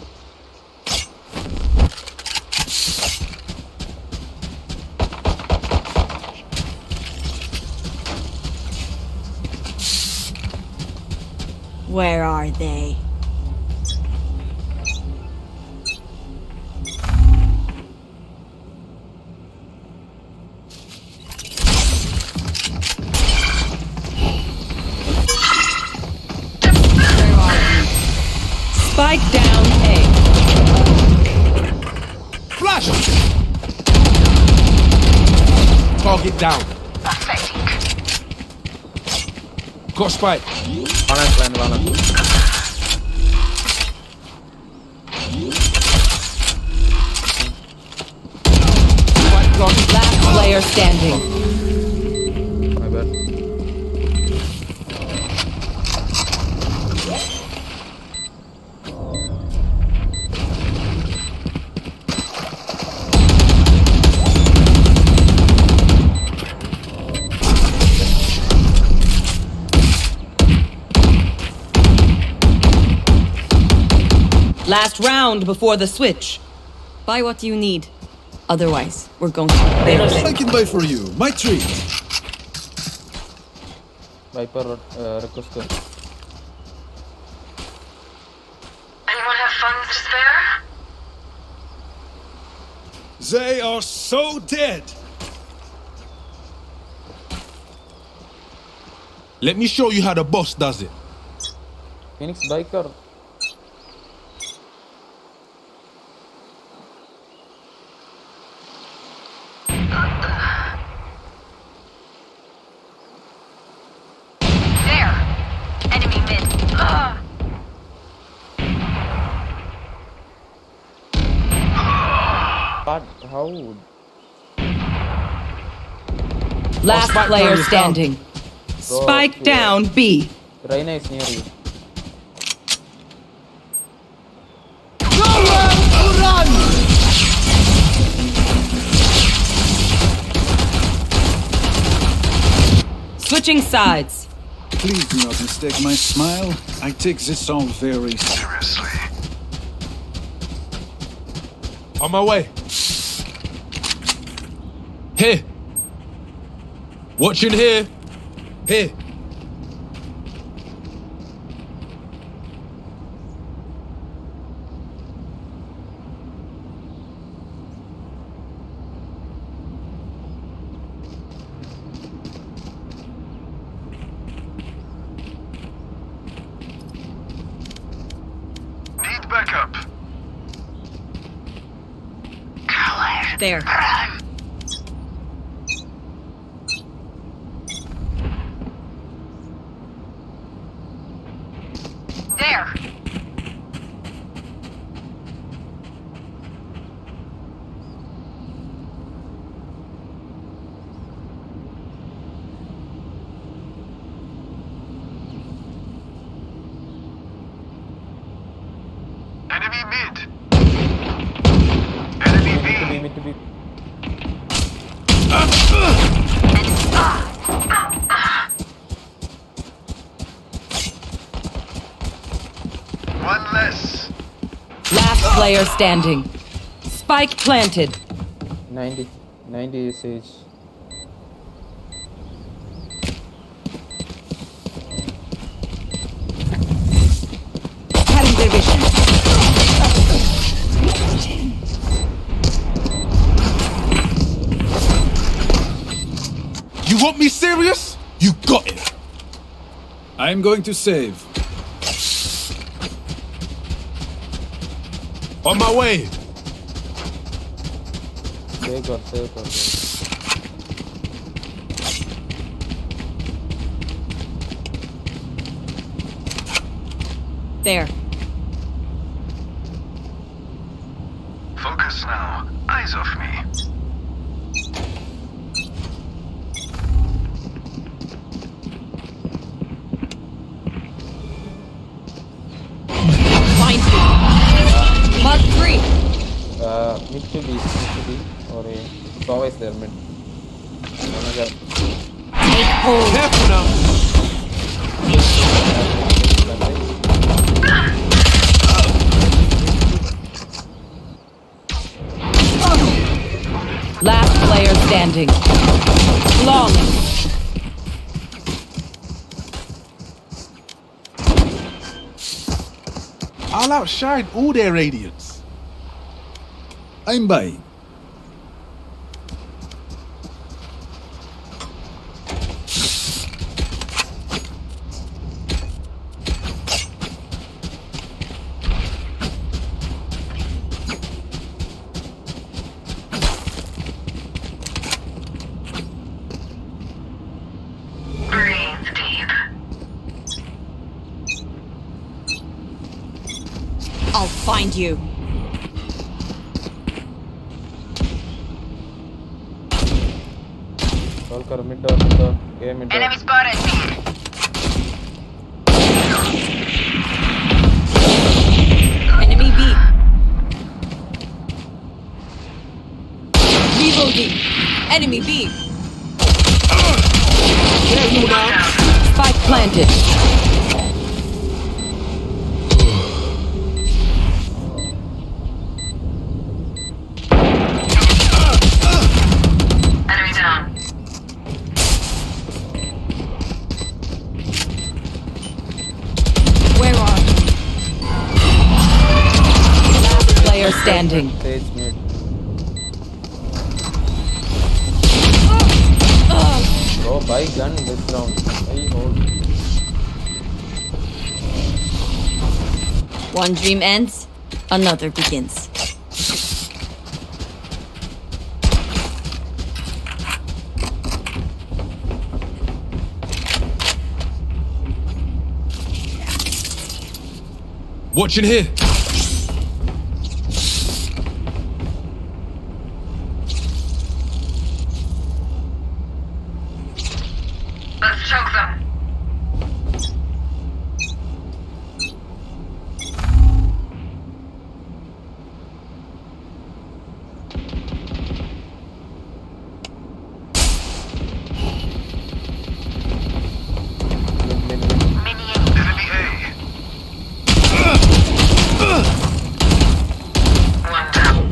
Where are they? Spike down A. Flash! Target down. Got spike. Last player standing. My bad. Last round before the switch. Buy what you need. Otherwise, we're going to I can buy for you. My treat. Viper request. Anyone have funds to spare? They are so dead. Let me show you how the boss does it. Phoenix biker. There! Enemy mid. But how? Last Spike player down, standing. Spike down B. Reina is near you. Switching sides. Please do not mistake my smile. I take this all very seriously. On my way. Here. Watching here. Here. Need backup. There. There! Enemy mid. Enemy B. Mid to be. One less. Last player standing. Spike planted. 90 Sage. Cutting their vision. You want me serious? You got it. I'm going to save. On my way. Save or. There. Focus now. Eyes off me. Find you. Mark 3. Mid to be or a. It's always there mid. Oh my god. Take hold. Careful now. Last player standing. Long. I'll outshine all their radiance. I'm buying. behind you. Solker mid door. A mid door. Enemy spotted. Enemy B. Reloading. Enemy B. Spike planted. Enemy down. Where are you? Last player standing. Sage mid. Bro, buy gun this round. Buy hold. One dream ends, another begins. Watching here. Let's choke them. Mid. Enemy A. One down.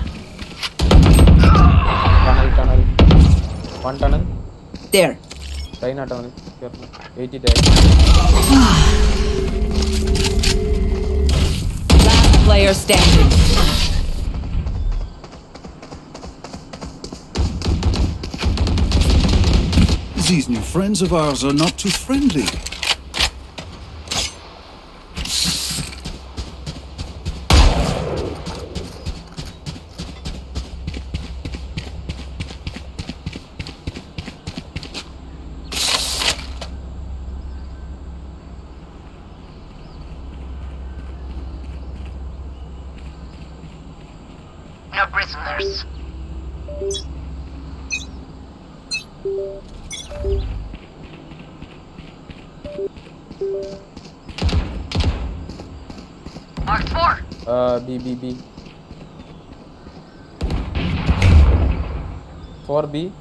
Tunnel. One tunnel. There. China tunnel. Careful. 80 tag. Last player standing. These new friends of ours are not too friendly. No prisoners. Mark 4. B. 4B.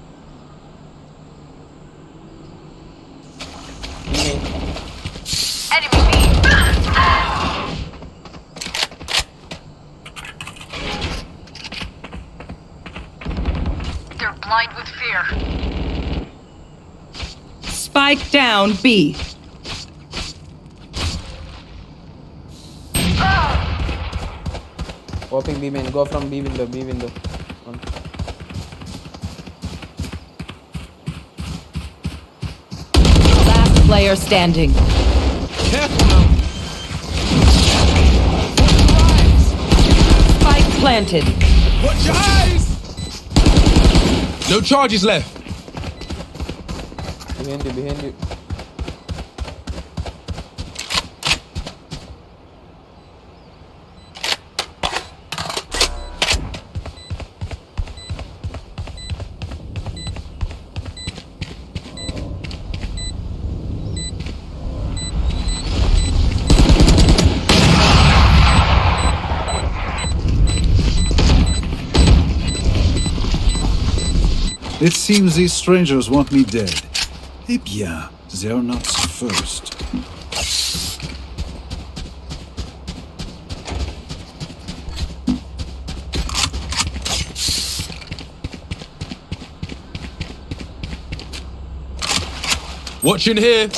Enemy B. They're blind with fear. Spike down B. Popping B main. Go from B window. One. Last player standing. Careful now. Spike planted. Watch your eyes. No charges left. Behind you. It seems these strangers want me dead. Eh bien, they're not first. Watching here.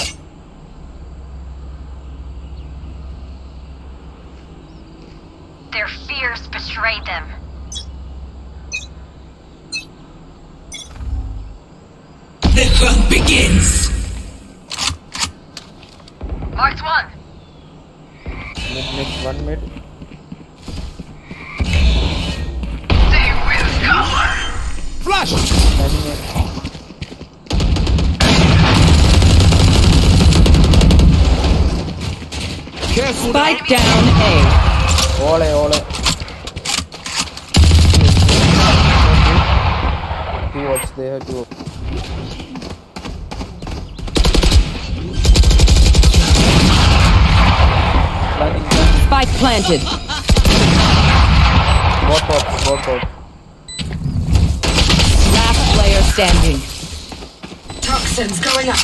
Their fears betrayed them. The hunt begins. Marked 1. Mid. One mid. They will cover. Flash. Careful. Spike down A. Ole. Two ops. They have two. Spike planted. Both ops. Both ops. Last player standing. Toxins going up.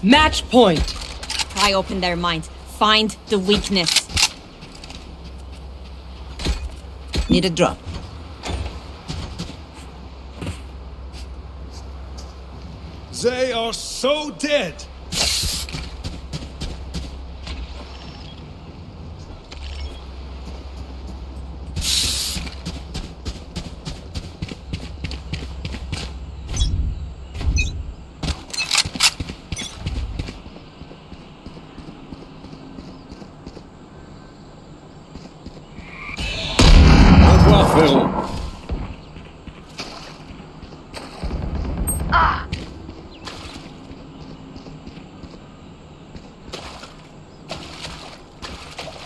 Match point. Pry open their minds. Find the weakness. Need a drop. They are so dead.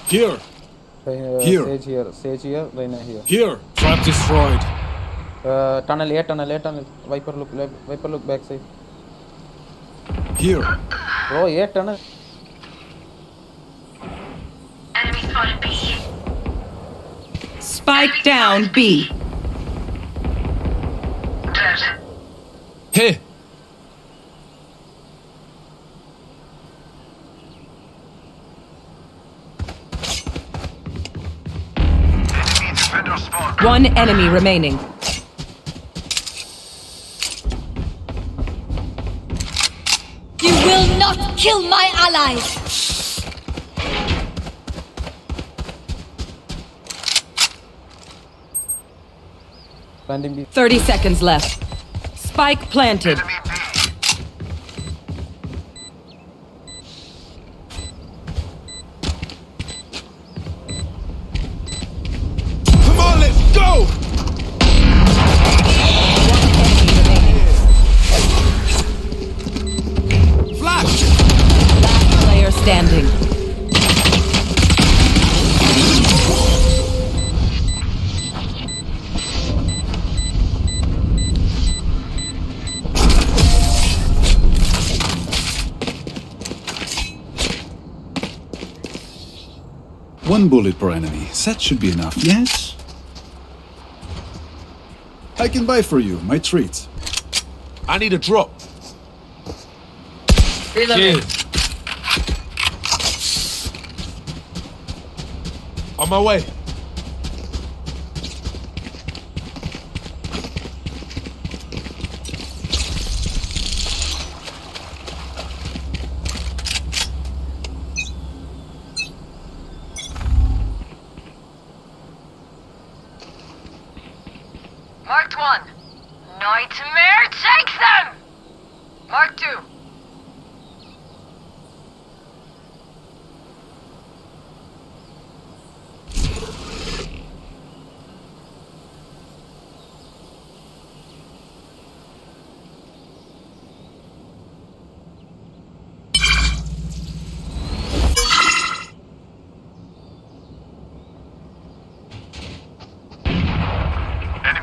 Here. Here. Sage here. Sage here. Reyna here. Here. Trap destroyed. Tunnel. A tunnel. A tunnel. Viper look. Viper look backside. Here. Bro, A tunnel. Enemy spotted B. Spike down B. Dead. Here. One enemy remaining. You will not kill my allies! Landing B. 30 seconds left. Spike planted. Come on, let's go! Flash! Last player standing. One bullet per enemy. That should be enough, yes? I can buy for you, my treat. I need a drop. Reloading. Cheers. On my way. Marked 1. Nightmare takes them! Mark 2.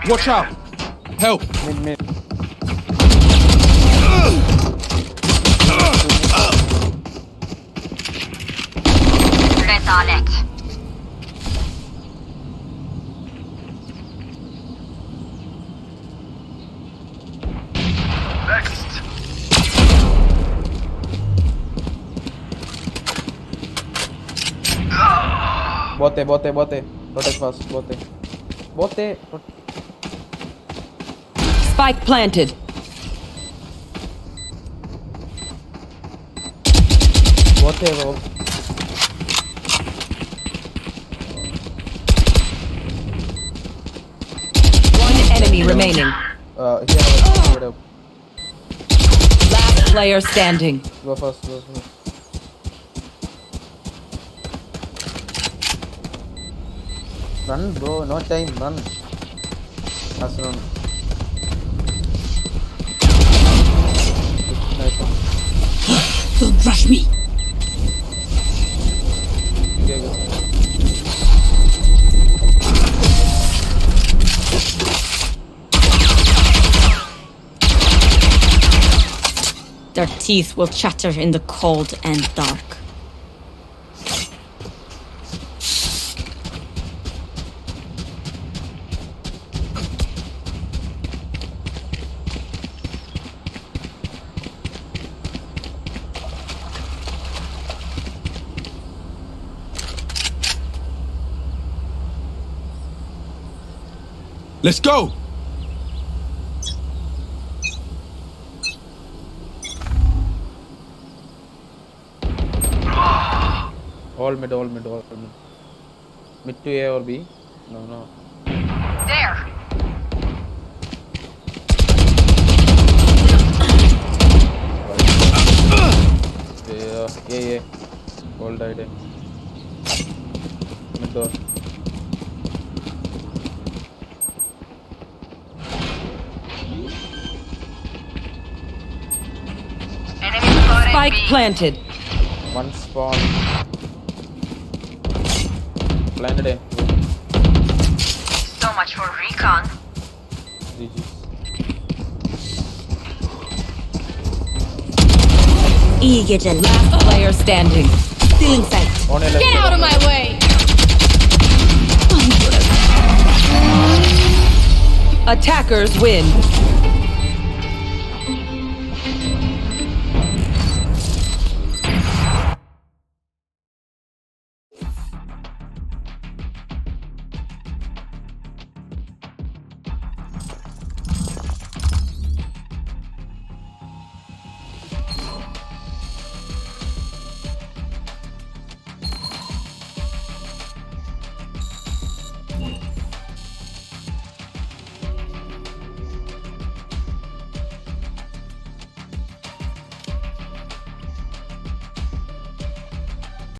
Watch out! Help! Mid. Get on it. Next. Bote. Protect fast. Bote. Spike planted. Bote, bro. One enemy remaining. Here. Last player standing. Go first. Run, bro. No time. Run. Last round. Nice one. Don't rush me. Okay, go. Their teeth will chatter in the cold and dark. Let's go! All mid, all mid, all mid. Mid to A or B? No, no. There. Yeah. All died. Mid door. Spike planted. One spawn. Planted A. So much for recon. GG's. Eagle, last player standing. Still in sight. On A left. Get out of my way! Attackers win.